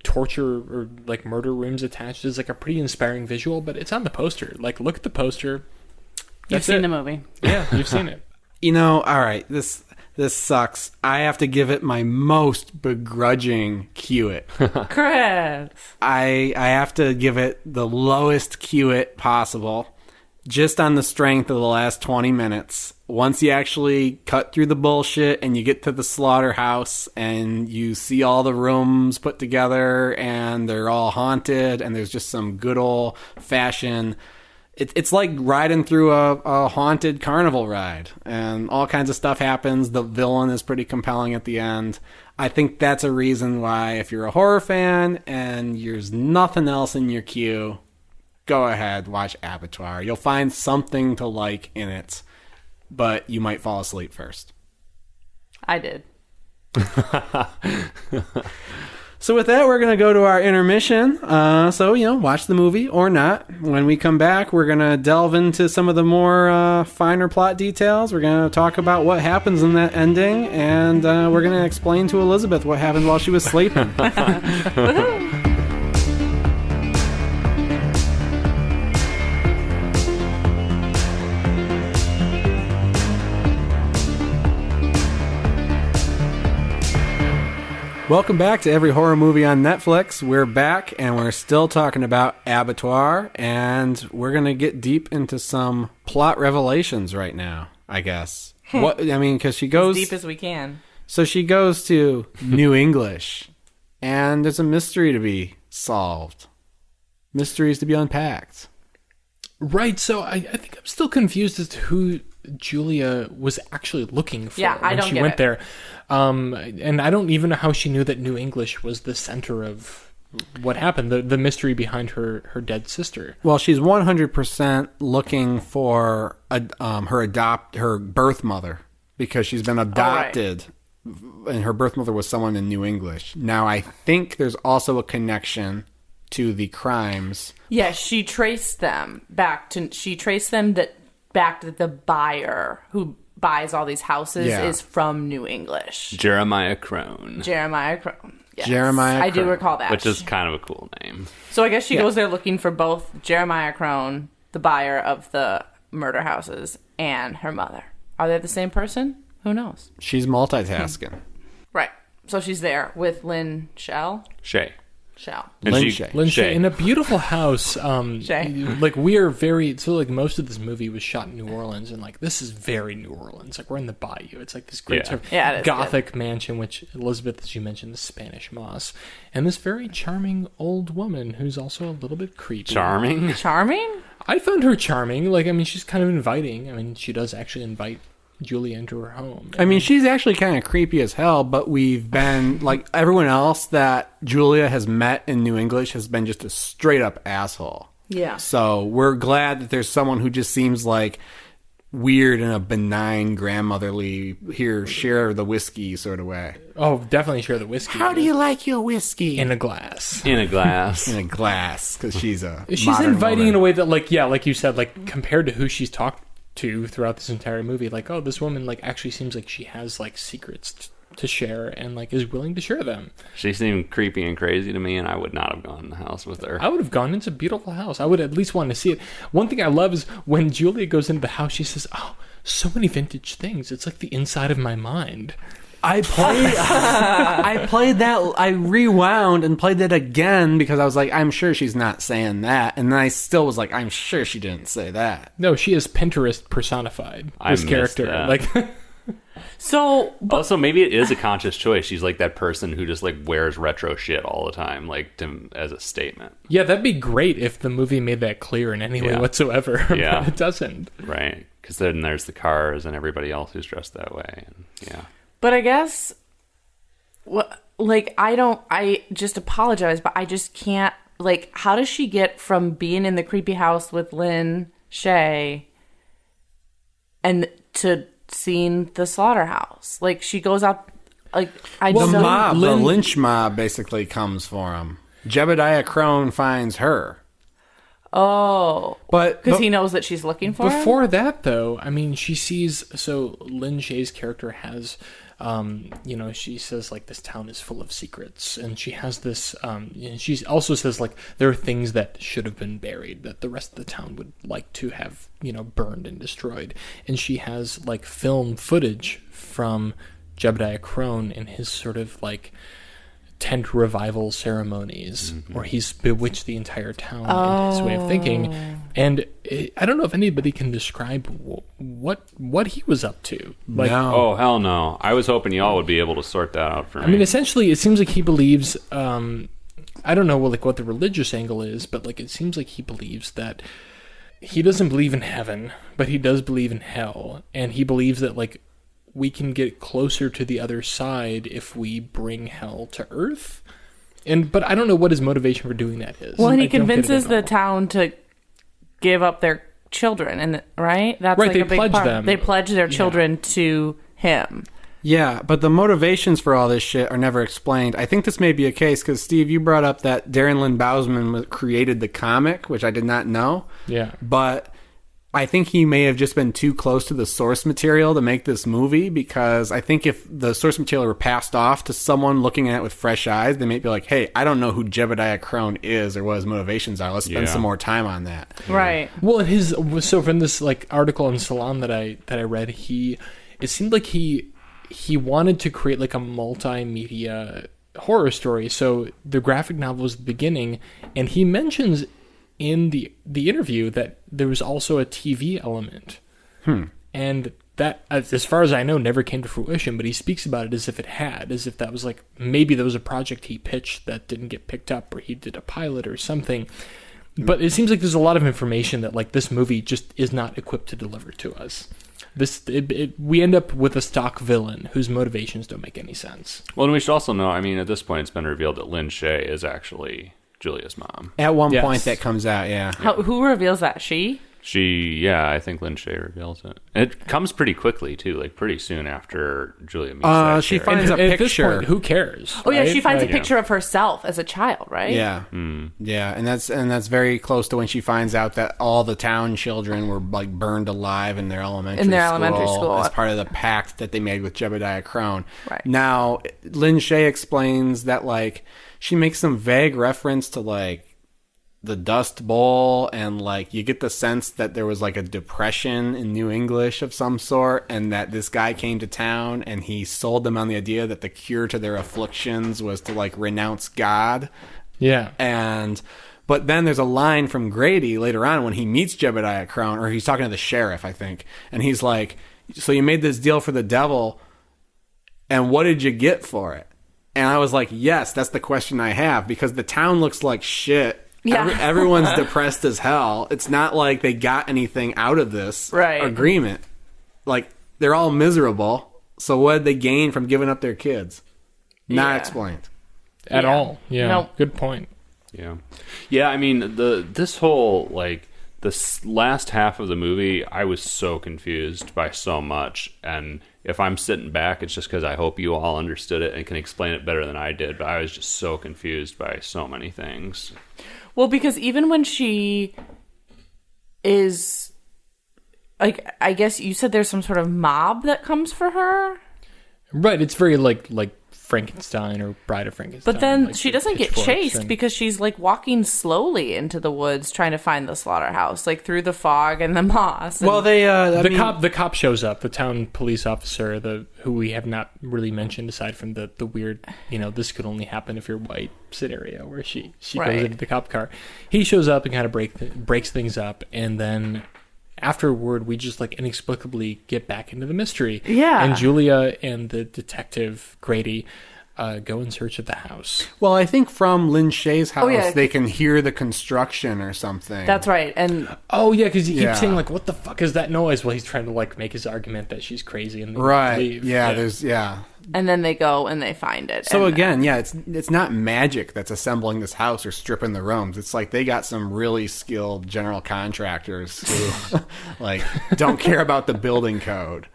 torture or, like, murder rooms attached is, like, a pretty inspiring visual, but it's on the poster. Like, look at the poster. You've seen the movie. Yeah, you've seen it. You know, all right, this sucks. I have to give it my most begrudging cue it. Chris. I have to give it the lowest cue it possible. Just on the strength of the last 20 minutes. Once you actually cut through the bullshit and you get to the slaughterhouse and you see all the rooms put together and they're all haunted and there's just some good old fashioned... It's like riding through a haunted carnival ride and all kinds of stuff happens. The villain is pretty compelling at the end. I think that's a reason why if you're a horror fan and there's nothing else in your queue... Go ahead, watch Abattoir. You'll find something to like in it, but you might fall asleep first. I did. So with that, we're going to go to our intermission. Watch the movie or not. When we come back, we're going to delve into some of the more finer plot details. We're going to talk about what happens in that ending, and we're going to explain to Elizabeth what happened while she was sleeping. Welcome back to Every Horror Movie on Netflix. We're back, and we're still talking about Abattoir, and we're going to get deep into some plot revelations right now, I guess. Because she goes... As deep as we can. So she goes to New English, and there's a mystery to be solved. Mysteries to be unpacked. Right, so I think I'm still confused as to who Julia was actually looking for when she went there. And I don't even know how she knew that New English was the center of what happened, the mystery behind her dead sister. Well, she's 100% looking for her birth mother because she's been adopted, and her birth mother was someone in New English. Now, I think there's also a connection to the crimes. Yeah, she traced them back to the buyer who buys all these houses is from New English. Jeremiah Crone. Yes. Jeremiah I do Crone. recall that. Which is kind of a cool name. So I guess she goes there looking for both Jeremiah Crone, the buyer of the murder houses, and her mother. Are they the same person? Who knows? She's multitasking. Right. So she's there with Lynn Shell. Shay. Lynn Shay. In a beautiful house. Shay. Like, we are very... So, like, most of this movie was shot in New Orleans, and, like, this is very New Orleans. Like, we're in the bayou. It's, like, this great sort of gothic mansion, which, Elizabeth, as you mentioned, the Spanish moss. And this very charming old woman who's also a little bit creepy. Charming? Charming? I found her charming. Like, I mean, she's kind of inviting. I mean, she does actually invite Julia into her home. I mean, she's actually kind of creepy as hell, but we've been, like, everyone else that Julia has met in New English has been just a straight-up asshole. Yeah. So we're glad that there's someone who just seems like weird in a benign, grandmotherly, here, share the whiskey sort of way. Oh, definitely share the whiskey. How do you like your whiskey? In a glass. In a glass. In a glass, because she's inviting woman. in a way that, like, yeah, like you said, like, compared to who she's talked to throughout this entire movie, like, oh, this woman, like, actually seems like she has, like, secrets to share and, like, is willing to share them. She seemed creepy and crazy to me, and I would not have gone in the house with her. I would have gone into a beautiful house. I would at least want to see it. One thing I love is when Julia goes into the house, she says, oh, so many vintage things. It's like the inside of my mind. I played that. I rewound and played that again because I was like, I'm sure she's not saying that, and then I still was like, I'm sure she didn't say that. No, she is Pinterest personified. This character, that. like. So, also, maybe it is a conscious choice. She's like that person who just like wears retro shit all the time, like as a statement. Yeah, that'd be great if the movie made that clear in any way whatsoever. Yeah, but it doesn't. Right, because then there's the cars and everybody else who's dressed that way. And, yeah. But I guess, I just apologize, but I just can't, like, how does she get from being in the creepy house with Lynn Shay and to seeing the slaughterhouse? Like, she goes out, like, The lynch mob basically comes for him. Jebediah Crone finds her. Oh. Because he knows that she's looking for him? Before that, though, I mean, she sees, so Lynn Shay's character has, she says, like, this town is full of secrets, and she has this, she also says, like, there are things that should have been buried that the rest of the town would like to have, burned and destroyed. And she has, like, film footage from Jebediah Crone in his sort of, like, tent revival ceremonies where he's bewitched the entire town in his way of thinking. And I don't know if anybody can describe what he was up to. Like, no. Oh, hell no. I was hoping y'all would be able to sort that out for me. I mean, essentially, it seems like he believes, I don't know what the religious angle is, but like it seems like he believes that he doesn't believe in heaven, but he does believe in hell. And he believes that, like, we can get closer to the other side if we bring hell to Earth. But I don't know what his motivation for doing that is. Well, and he convinces the town to give up their children, and right? That's right, like they a big pledge part. them. They pledge their children to him. Yeah, but the motivations for all this shit are never explained. I think this may be a case because, Steve, you brought up that Darren Lynn Bousman created the comic, which I did not know. Yeah. But I think he may have just been too close to the source material to make this movie, because I think if the source material were passed off to someone looking at it with fresh eyes, they might be like, hey, I don't know who Jebediah Crone is or what his motivations are. Let's spend some more time on that. Right. Well, so from this, like, article in Salon that I read, it seemed like he wanted to create, like, a multimedia horror story. So the graphic novel was the beginning, and he mentions in the interview that there was also a TV element. And that, as far as I know, never came to fruition, but he speaks about it as if it had, as if that was like, maybe there was a project he pitched that didn't get picked up, or he did a pilot or something. But it seems like there's a lot of information that, like, this movie just is not equipped to deliver to us. We end up with a stock villain whose motivations don't make any sense. Well, and we should also know, I mean, at this point, it's been revealed that Lynn Shay is actually Julia's mom. At one point that comes out, yeah. Who reveals that? She? I think Lynn Shay reveals it. And it comes pretty quickly, too, like pretty soon after Julia meets that she character. finds a At this picture. point, who cares? Oh, yeah, right? she finds Like, a picture of herself as a child, right? Yeah. Yeah, and that's very close to when she finds out that all the town children were, like, burned alive in their elementary school as part of the pact that they made with Jebediah Crone. Right. Now, Lynn Shay explains that, like, she makes some vague reference to, like, the Dust Bowl, and, like, you get the sense that there was, like, a depression in New English of some sort, and that this guy came to town and he sold them on the idea that the cure to their afflictions was to, like, renounce God. Yeah. But then there's a line from Grady later on when he meets Jebediah Crone, or he's talking to the sheriff, I think, and he's like, so you made this deal for the devil, and what did you get for it? And I was like, yes, that's the question I have, because the town looks like shit. Yeah. Everyone's depressed as hell. It's not like they got anything out of this agreement. Like, they're all miserable. So what did they gain from giving up their kids? Not explained at all. Yeah, nope. Good point. Yeah. I mean, this whole this last half of the movie, I was so confused by so much, and if I'm sitting back, it's just because I hope you all understood it and can explain it better than I did. But I was just so confused by so many things. Well, because even when she is, like, I guess you said there's some sort of mob that comes for her. Right, it's very like Frankenstein or Bride of Frankenstein. But then like she doesn't get chased because she's like walking slowly into the woods trying to find the slaughterhouse, like through the fog and the moss. And... Well, the cop shows up, the town police officer, who we have not really mentioned aside from the weird, this could only happen if you're white scenario where she goes into the cop car. He shows up and kind of breaks things up, and then afterward we just like inexplicably get back into the mystery. Yeah. And Julia and the detective Grady go in search of the house. Well, I think from Lin Shaye's house, they can hear the construction or something. That's right. And because he keeps saying like, "What the fuck is that noise?" Well, he's trying to like make his argument that she's crazy and leave. And then they go and they find it. So again, it's not magic that's assembling this house or stripping the rooms. It's like they got some really skilled general contractors who like don't care about the building code.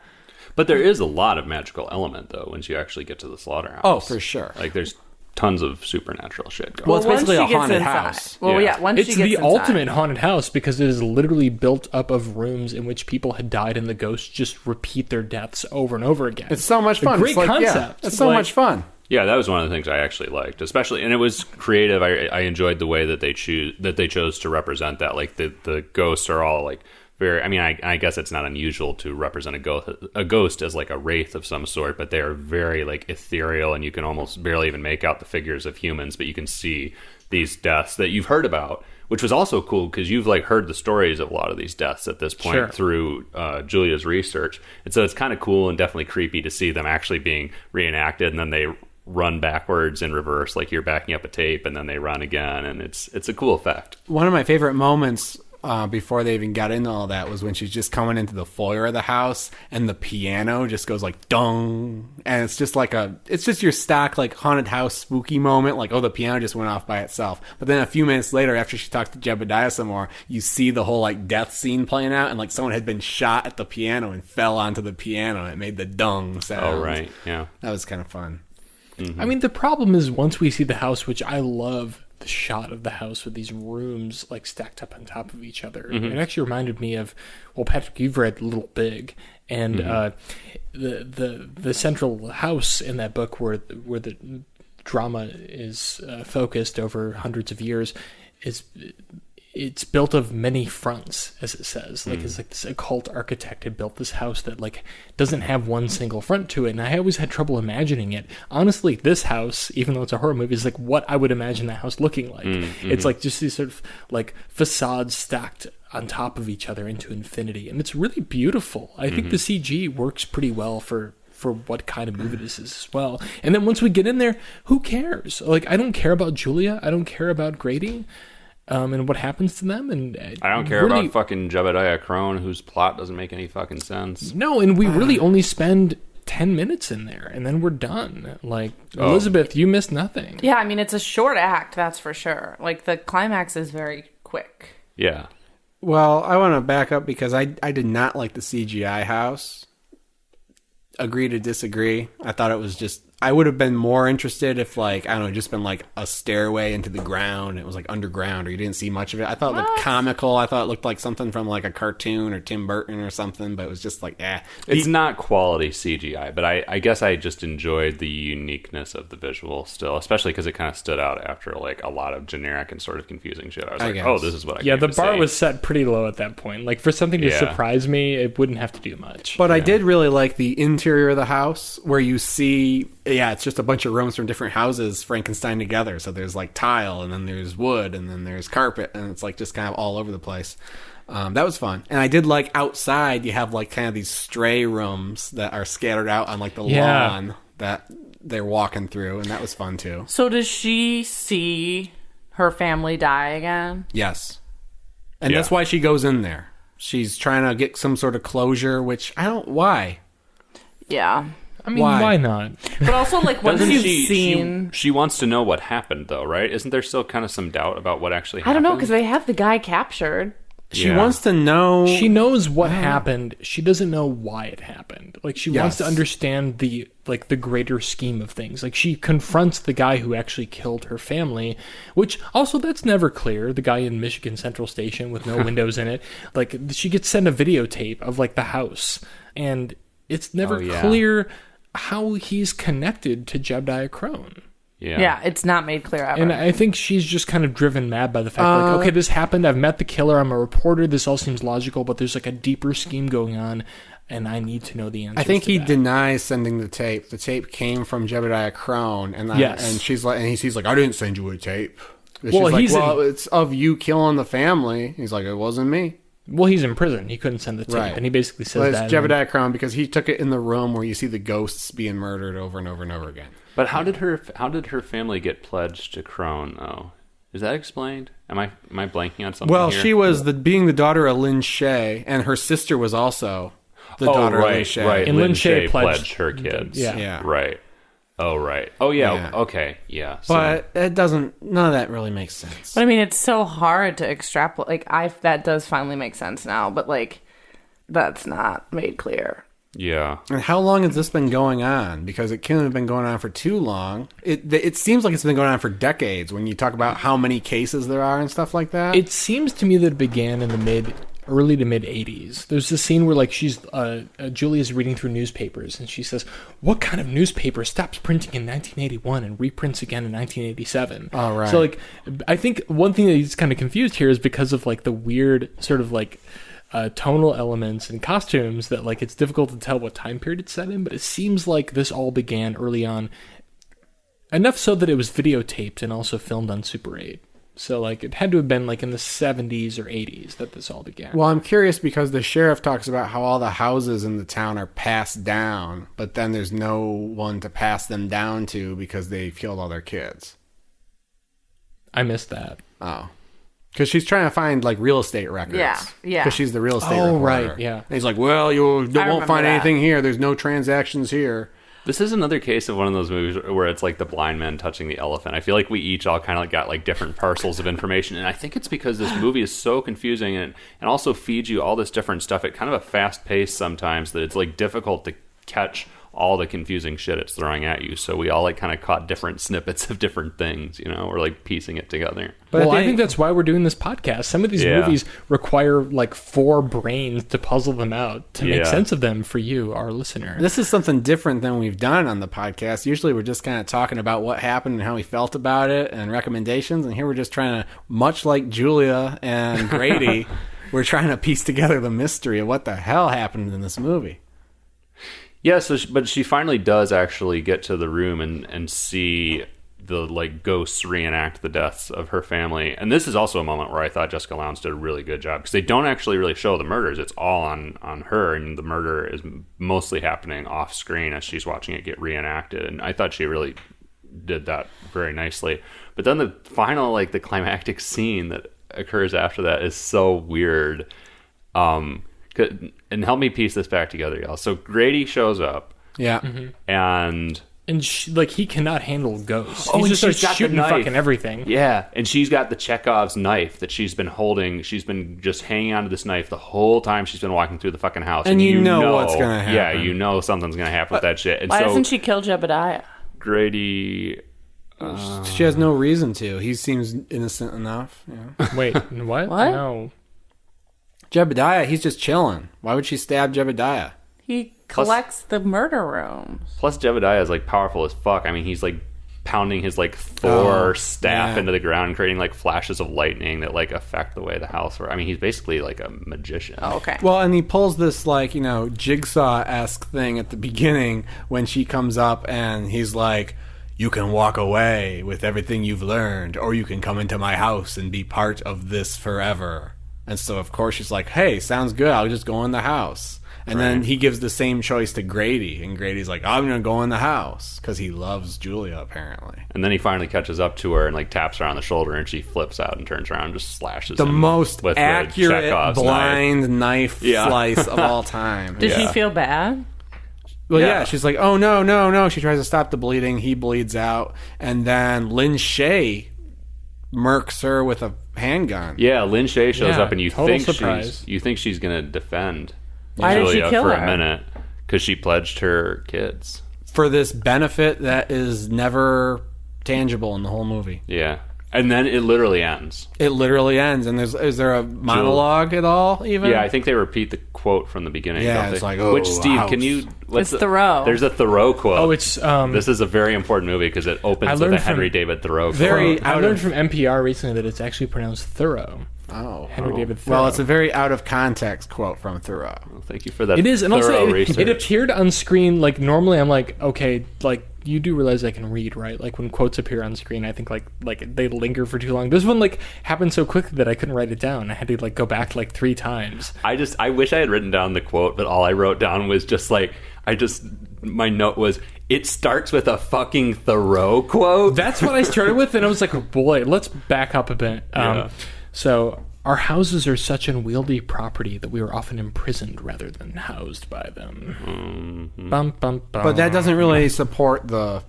But there is a lot of magical element, though, once you actually get to the slaughterhouse. Oh, for sure. Like, there's tons of supernatural shit going on. Well, it's basically a haunted house. Well, once it's she gets the inside. ultimate haunted house because it is literally built up of rooms in which people had died and the ghosts just repeat their deaths over and over again. It's so much fun. Great concept. It's so much fun. Yeah, that was one of the things I actually liked, especially, and it was creative. I enjoyed the way that they chose to represent that. Like the ghosts are all like very. I mean, I guess it's not unusual to represent a ghost as like a wraith of some sort, but they are very like ethereal, and you can almost barely even make out the figures of humans, but you can see these deaths that you've heard about, which was also cool because you've like heard the stories of a lot of these deaths at this point through Julia's research, and so it's kind of cool and definitely creepy to see them actually being reenacted, and then they run backwards in reverse like you're backing up a tape, and then they run again, and it's a cool effect. One of my favorite moments before they even got into all that was when she's just coming into the foyer of the house and the piano just goes like dong, and it's just your stock like haunted house spooky moment, like, oh, the piano just went off by itself. But then a few minutes later, after she talked to Jebediah some more, you see the whole like death scene playing out, and like someone had been shot at the piano and fell onto the piano, and it made the dong sound. Oh, right. Yeah, that was kind of fun. I mean, the problem is once we see the house, which I love the shot of the house with these rooms like stacked up on top of each other. It actually reminded me of, well, Patrick, you've read Little Big, and the central house in that book where the drama is focused over hundreds of years it's built of many fronts, as it says. Like it's like this occult architect had built this house that like doesn't have one single front to it, and I always had trouble imagining it. Honestly, this house, even though it's a horror movie, is like what I would imagine that house looking like. It's like just these sort of like facades stacked on top of each other into infinity, and it's really beautiful. I think the CG works pretty well for what kind of movie this is as well. And then once we get in there, who cares? Like, I don't care about Julia. I don't care about Grady. And what happens to them, and I don't care about fucking Jebediah Crone, whose plot doesn't make any fucking sense. No, and we really only spend 10 minutes in there, and then we're done. Like, Elizabeth, you missed nothing. Yeah, I mean, it's a short act, that's for sure. Like, the climax is very quick. Yeah. Well, I want to back up because I did not like the CGI house. Agree to disagree. I thought it was just... I would have been more interested if, like, I don't know, just been like a stairway into the ground. It was like underground, or you didn't see much of it. I thought it looked comical. I thought it looked like something from like a cartoon or Tim Burton or something, but it was just like, It's not quality CGI, but I guess I just enjoyed the uniqueness of the visual still, especially because it kind of stood out after like a lot of generic and sort of confusing shit. I was like, oh, this is what I the bar was set pretty low at that point. Like, for something to surprise me, it wouldn't have to do much. But I did really like the interior of the house where you see... Yeah, it's just a bunch of rooms from different houses Frankenstein together. So there's like tile, and then there's wood, and then there's carpet, and it's like just kind of all over the place. That was fun. And I did like outside, you have like kind of these stray rooms that are scattered out on like the lawn that they're walking through, and that was fun too. So does she see her family die again? Yes. And that's why she goes in there. She's trying to get some sort of closure, which I don't... Why? Yeah. I mean, why not? But also, like, once you've seen... She wants to know what happened, though, right? Isn't there still kind of some doubt about what actually happened? I don't know, because they have the guy captured. She wants to know... She knows what happened. She doesn't know why it happened. Like, she wants to understand the greater scheme of things. Like, she confronts the guy who actually killed her family, which, also, that's never clear. The guy in Michigan Central Station with no windows in it. Like, she gets sent a videotape of, like, the house. And it's never clear how he's connected to Jebediah Crone. Yeah, it's not made clear ever. And I think she's just kind of driven mad by the fact, like, okay, this happened, I've met the killer, I'm a reporter, this all seems logical, but there's, like, a deeper scheme going on, and I need to know the answer. I think he denies sending the tape. The tape came from Jebediah Crone, and she's like, and he's like, I didn't send you a tape. And well, she's like, it's of you killing the family. He's like, it wasn't me. Well, he's in prison. He couldn't send the tape, and he basically says that. It's Jebediah Crone because he took it in the room where you see the ghosts being murdered over and over and over again. But how did her family get pledged to Crone, though? Is that explained? Am I blanking on something? Well, here? she was being the daughter of Lynn Shay, and her sister was also the daughter of Lynn Shay. Right. And Lynn Shay pledged her kids. Yeah. Right. Oh, right. Oh, yeah. Okay. Yeah. So. But it doesn't... None of that really makes sense. But, I mean, it's so hard to extrapolate. Like, that does finally make sense now. But, like, that's not made clear. Yeah. And how long has this been going on? Because it couldn't have been going on for too long. It seems like it's been going on for decades when you talk about how many cases there are and stuff like that. It seems to me that it began in the early to mid 80s. There's this scene where, like, Julia's reading through newspapers and she says, what kind of newspaper stops printing in 1981 and reprints again in 1987? Oh, right. So, like, I think one thing that he's kind of confused here is because of, like, the weird sort of, like, tonal elements and costumes that, like, it's difficult to tell what time period it's set in, but it seems like this all began early on, enough so that it was videotaped and also filmed on Super 8. So, like, it had to have been, like, in the 70s or 80s that this all began. Well, I'm curious because the sheriff talks about how all the houses in the town are passed down, but then there's no one to pass them down to because they killed all their kids. I missed that. Oh. Because she's trying to find, like, real estate records. Yeah. Because she's the real estate reporter. Oh, right, yeah. And he's like, well, you won't find anything here. There's no transactions here. This is another case of one of those movies where it's like the blind man touching the elephant. I feel like we each all kind of got like different parcels of information, and I think it's because this movie is so confusing and also feeds you all this different stuff at kind of a fast pace sometimes that it's like difficult to catch all the confusing shit it's throwing at you. So we all like kind of caught different snippets of different things, you know, we're like piecing it together. But I think that's why we're doing this podcast. Some of these movies require like 4 brains to puzzle them out to make sense of them for you, our listener. This is something different than we've done on the podcast. Usually we're just kind of talking about what happened and how we felt about it and recommendations. And here we're just trying to, much like Julia and Grady, we're trying to piece together the mystery of what the hell happened in this movie. Yeah, but she finally does actually get to the room and see the like ghosts reenact the deaths of her family. And this is also a moment where I thought Jessica Lowndes did a really good job because they don't actually really show the murders. It's all on her, and the murder is mostly happening off screen as she's watching it get reenacted. And I thought she really did that very nicely. But then the final, like the climactic scene that occurs after that is so weird. And help me piece this back together, y'all. So Grady shows up. Yeah. Mm-hmm. And she, like, he cannot handle ghosts. Oh, he just she's starts shooting fucking everything. Yeah, and she's got the Chekhov's knife that she's been holding. She's been just hanging onto this knife the whole time she's been walking through the fucking house. And you know what's going to happen. Yeah, you know something's going to happen with that shit. And why doesn't she kill Jebediah? Grady... she has no reason to. He seems innocent enough. Yeah. Wait, what? What? No. Jebediah, he's just chilling. Why would she stab Jebediah? He collects the murder rooms. Plus, Jebediah is like powerful as fuck. I mean, he's like pounding his like Thor staff into the ground, creating like flashes of lightning that like affect the way the house works. I mean, he's basically like a magician. Oh, okay. Well, and he pulls this like, you know, jigsaw-esque thing at the beginning when she comes up and he's like, you can walk away with everything you've learned, or you can come into my house and be part of this forever. And so, of course, she's like, hey, sounds good. I'll just go in the house. And then he gives the same choice to Grady. And Grady's like, I'm going to go in the house. Because he loves Julia, apparently. And then he finally catches up to her and like taps her on the shoulder. And she flips out and turns around and just slashes the him most with accurate the blind knife slice of all time. Did she feel bad? Well, yeah, she's like, oh, no. She tries to stop the bleeding. He bleeds out. And then Lin Shaye murks her with a handgun. Yeah, Lin Shaye shows up, and you think she's going to defend. Why did she kill for her? a minute, because she pledged her kids. For this benefit that is never tangible in the whole movie. Yeah. And then it literally ends. It literally ends. And is there a monologue at all, even? Yeah, I think they repeat the quote from the beginning. Yeah, don't it's they? like, oh, which, Steve, house. can you... It's Thoreau. There's a Thoreau quote. Oh, it's... this is a very important movie because it opens with a Henry David Thoreau quote. I learned from NPR recently that it's actually pronounced Thoreau. Henry David Thoreau. Well, it's a very out of context quote from Thoreau. Well, thank you for that. It is, and also research. it appeared on screen. Like normally, I'm like, okay, like you do realize I can read, right? Like when quotes appear on screen, I think like they linger for too long. This one like happened so quickly that I couldn't write it down. I had to like go back like 3 times. I wish I had written down the quote, but all I wrote down was just like my note was, it starts with a fucking Thoreau quote. That's what I started with, and I was like, oh boy, let's back up a bit. So our houses are such unwieldy property that we are often imprisoned rather than housed by them. Bum, bum, bum. But that doesn't really support the...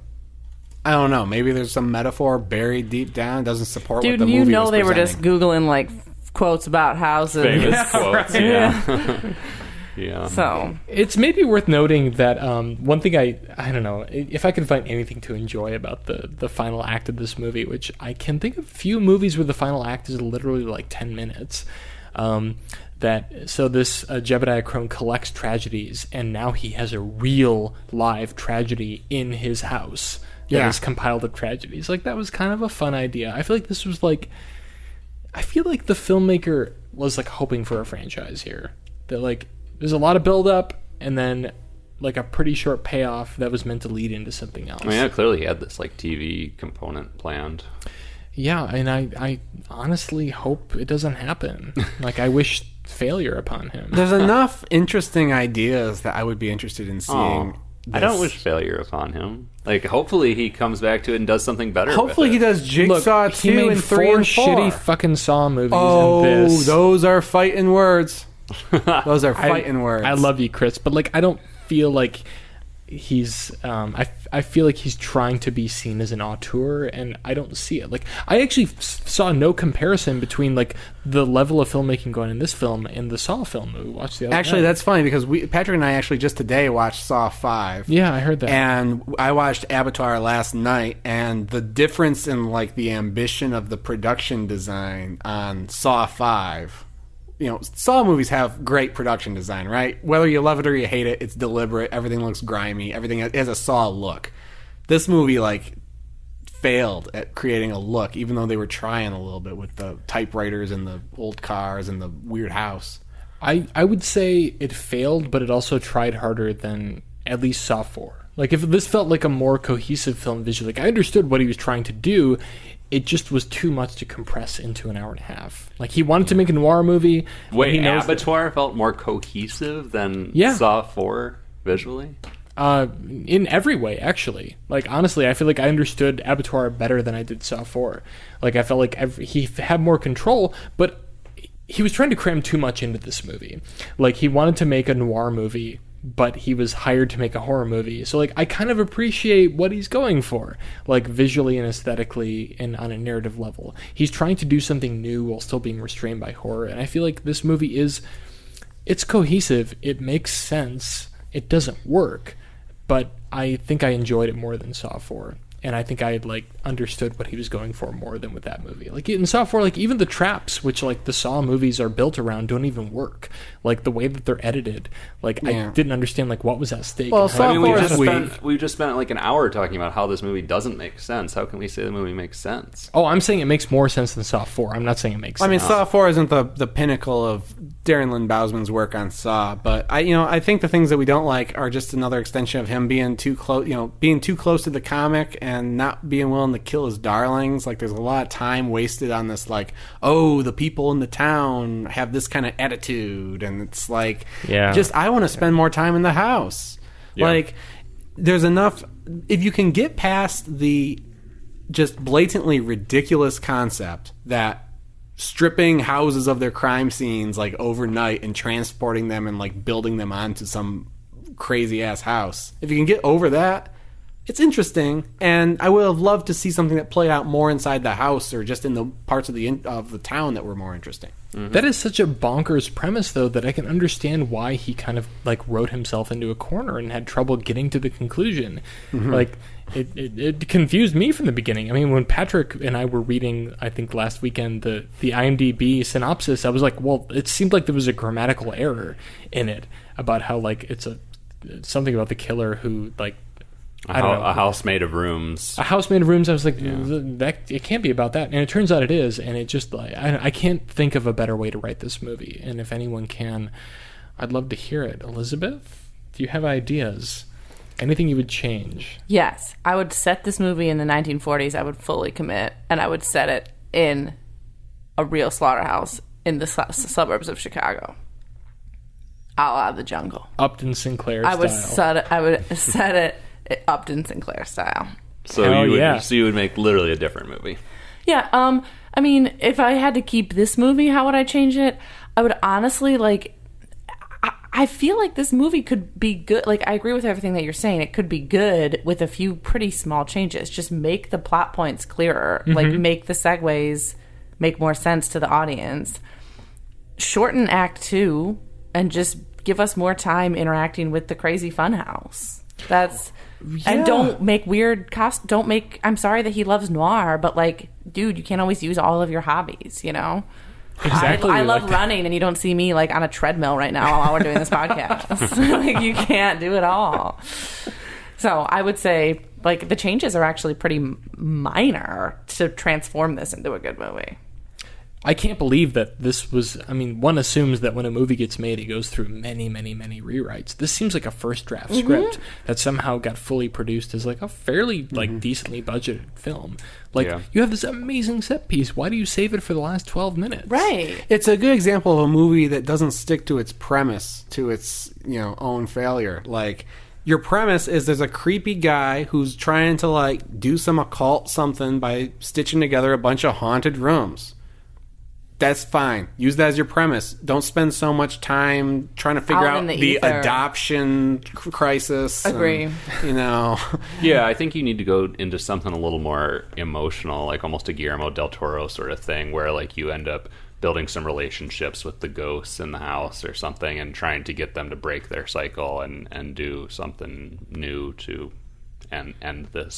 I don't know. Maybe there's some metaphor buried deep down. It doesn't support what the movie was Dude, you know they were just presenting. Googling, like, quotes about houses. Famous quotes, right. yeah. Yeah. So it's maybe worth noting that one thing I don't know if I can find anything to enjoy about the final act of this movie, which I can think of few movies where the final act is literally like 10 minutes. This Jebediah Crone collects tragedies, and now he has a real live tragedy in his house that is compiled of tragedies. Like that was kind of a fun idea. I feel like this was like, I feel like the filmmaker was like hoping for a franchise here. That like. There's a lot of build-up, and then like a pretty short payoff that was meant to lead into something else. I mean, clearly he had this like TV component planned. Yeah, and I honestly hope it doesn't happen. Like, I wish failure upon him. There's enough interesting ideas that I would be interested in seeing. I don't wish failure upon him. Like, hopefully he comes back to it and does something better. Hopefully he does Jigsaw Look, 2 he made and 3 4 and 4. shitty fucking Saw movies. Oh, and this. those are fighting words. Those are fighting words. I love you, Chris, but like I don't feel like he's I feel like he's trying to be seen as an auteur, and I don't see it. Like I actually saw no comparison between like the level of filmmaking going in this film and the Saw film that we watched the other Actually, night. that's funny because Patrick and I actually just today watched Saw 5. Yeah, I heard that. And I watched Abattoir last night, and the difference in like the ambition of the production design on Saw 5. You know, Saw movies have great production design, right? Whether you love it or you hate it, it's deliberate. Everything looks grimy. Everything has a Saw look. This movie, like, failed at creating a look, even though they were trying a little bit with the typewriters and the old cars and the weird house. I would say it failed, but it also tried harder than at least Saw 4. Like, if this felt like a more cohesive film visually, like, I understood what he was trying to do. It just was too much to compress into an hour and a half. Like, he wanted to make a noir movie. Wait, Abattoir felt more cohesive than Saw 4 visually? In every way, actually. Like, honestly, I feel like I understood Abattoir better than I did Saw 4. Like, I felt like he had more control, but he was trying to cram too much into this movie. Like, he wanted to make a noir movie, but he was hired to make a horror movie. So, like, I kind of appreciate what he's going for, like, visually and aesthetically and on a narrative level. He's trying to do something new while still being restrained by horror, and I feel like this movie it's cohesive, it makes sense, it doesn't work, but I think I enjoyed it more than Saw 4. And I think I had, like, understood what he was going for more than with that movie. Like, in Saw 4, like, even the traps, which, like, the Saw movies are built around, don't even work. Like, the way that they're edited, like, I didn't understand, like, what was at stake. Well, Saw 4 we just spent, like, an hour talking about how this movie doesn't make sense. How can we say the movie makes sense? Oh, I'm saying it makes more sense than Saw 4. I'm not saying it makes sense. I mean, Saw 4 isn't the pinnacle of Darren Lynn Bousman's work on Saw, but I think the things that we don't like are just another extension of him being too close, being too close to the comic and not being willing to kill his darlings. Like, there's a lot of time wasted on this, like, oh, the people in the town have this kind of attitude, and it's like, I want to spend more time in the house. Yeah. Like, there's enough, if you can get past the just blatantly ridiculous concept that stripping houses of their crime scenes, like, overnight and transporting them and, like, building them onto some crazy ass house. If you can get over that, it's interesting, and I would have loved to see something that played out more inside the house or just in the parts of the town that were more interesting. Mm-hmm. That is such a bonkers premise, though, that I can understand why he kind of like wrote himself into a corner and had trouble getting to the conclusion. Mm-hmm. Like it confused me from the beginning. I mean, when Patrick and I were reading, I think last weekend, the IMDb synopsis, I was like, well, it seemed like there was a grammatical error in it about how like it's something about the killer who like. A house made of rooms. A house made of rooms. I was like, that it can't be about that, and it turns out it is. And it just like I can't think of a better way to write this movie. And if anyone can, I'd love to hear it. Elizabeth, do you have ideas? Anything you would change? Yes, I would set this movie in the 1940s. I would fully commit, and I would set it in a real slaughterhouse in the suburbs of Chicago, a la The Jungle. Upton Sinclair I style. I would set it Upton Sinclair style. So you would make literally a different movie. Yeah. I mean, if I had to keep this movie, how would I change it? I would honestly I feel like this movie could be good. Like, I agree with everything that you're saying. It could be good with a few pretty small changes. Just make the plot points clearer. Mm-hmm. Like, make the segues make more sense to the audience. Shorten Act 2 and just give us more time interacting with the crazy funhouse. And don't make weird don't make. I'm sorry that he loves noir, but like, dude, you can't always use all of your hobbies, you know. Exactly. I love running, and you don't see me like on a treadmill right now while we're doing this podcast. Like, you can't do it all. So I would say like the changes are actually pretty minor to transform this into a good movie. I can't believe that this was... I mean, one assumes that when a movie gets made, it goes through many, many, many rewrites. This seems like a first draft script that somehow got fully produced as like a fairly like decently budgeted film. Like, you have this amazing set piece. Why do you save it for the last 12 minutes? Right. It's a good example of a movie that doesn't stick to its premise, to its own failure. Like, your premise is there's a creepy guy who's trying to like do some occult something by stitching together a bunch of haunted rooms. That's fine. Use that as your premise. Don't spend so much time trying to figure out the adoption crisis. Agree. And, Yeah, I think you need to go into something a little more emotional, like almost a Guillermo del Toro sort of thing, where like you end up building some relationships with the ghosts in the house or something and trying to get them to break their cycle and do something new to end the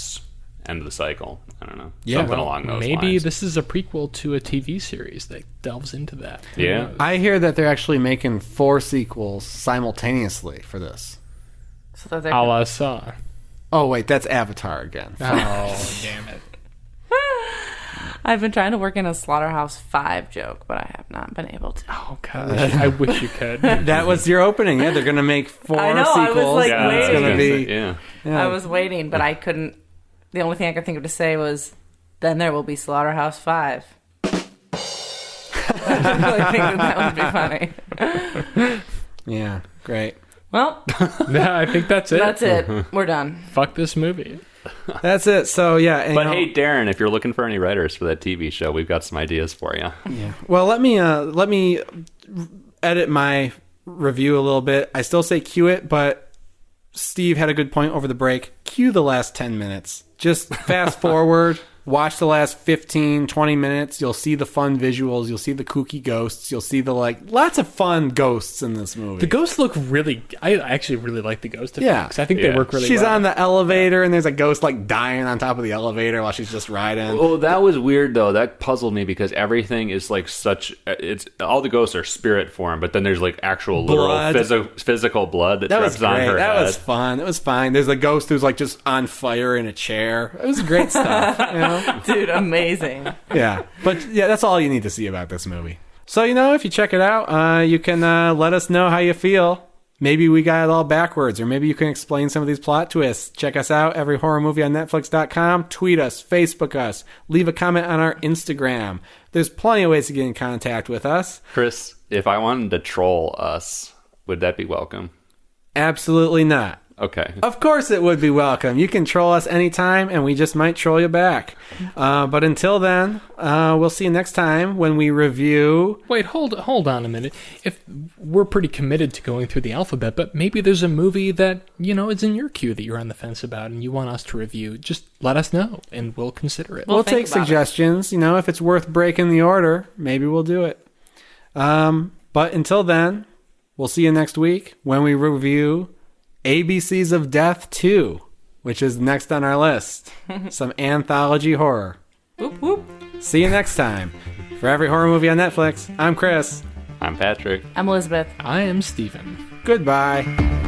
cycle. I don't know. Yeah, something along those lines. Maybe this is a prequel to a TV series that delves into that. Yeah. I hear that they're actually making 4 sequels simultaneously for this. So that A la Saw. Oh, wait, that's Avatar again. Oh, damn it. I've been trying to work in a Slaughterhouse 5 joke, but I have not been able to. Oh, gosh. I wish you could. That was your opening. Yeah, they're going to make 4 I know, sequels. I was like, Yeah, waiting. I was gonna be- say, yeah. I was waiting, but I couldn't. The only thing I could think of to say was, then there will be Slaughterhouse 5. I didn't really think that would be funny. Yeah, great. Well, Yeah, I think that's it. that's it. We're done. Fuck this movie. That's it. So, yeah. And, But hey, Darren, if you're looking for any writers for that TV show, we've got some ideas for you. Yeah. Well, let me edit my review a little bit. I still say cue it, but Steve had a good point over the break. Cue the last 10 minutes. Just fast forward, watch the last 15, 20 minutes. You'll see the fun visuals. You'll see the kooky ghosts. You'll see the, lots of fun ghosts in this movie. The ghosts look really... I actually really like the ghost effects. I think they work really well. She's on the elevator, and there's a ghost, dying on top of the elevator while she's just riding. Oh, that was weird, though. That puzzled me because everything is, it's all the ghosts are spirit form, but then there's, actual Blood. literal physical blood that was drips on great. her That head. was fun. It was fine. There's a ghost who's, just on fire in a chair. It was great stuff, Dude, amazing. Yeah, but yeah, that's all you need to see about this movie. So, if you check it out, you can let us know how you feel. Maybe we got it all backwards, or maybe you can explain some of these plot twists. Check us out, every horror movie on Netflix.com. Tweet us, Facebook us, leave a comment on our Instagram. There's plenty of ways to get in contact with us. Chris, if I wanted to troll us, would that be welcome? Absolutely not. Okay. Of course it would be welcome. You can troll us anytime, and we just might troll you back. But until then, we'll see you next time when we review... Wait, hold on a minute. If we're pretty committed to going through the alphabet, but maybe there's a movie that, is in your queue that you're on the fence about and you want us to review, just let us know, and we'll consider it. We'll take suggestions. If it's worth breaking the order, maybe we'll do it. But until then, we'll see you next week when we review ABCs of Death 2, which is next on our list. Some anthology horror. Whoop, whoop. See you next time. For every horror movie on Netflix, I'm Chris. I'm Patrick. I'm Elizabeth. I am Steven. Goodbye.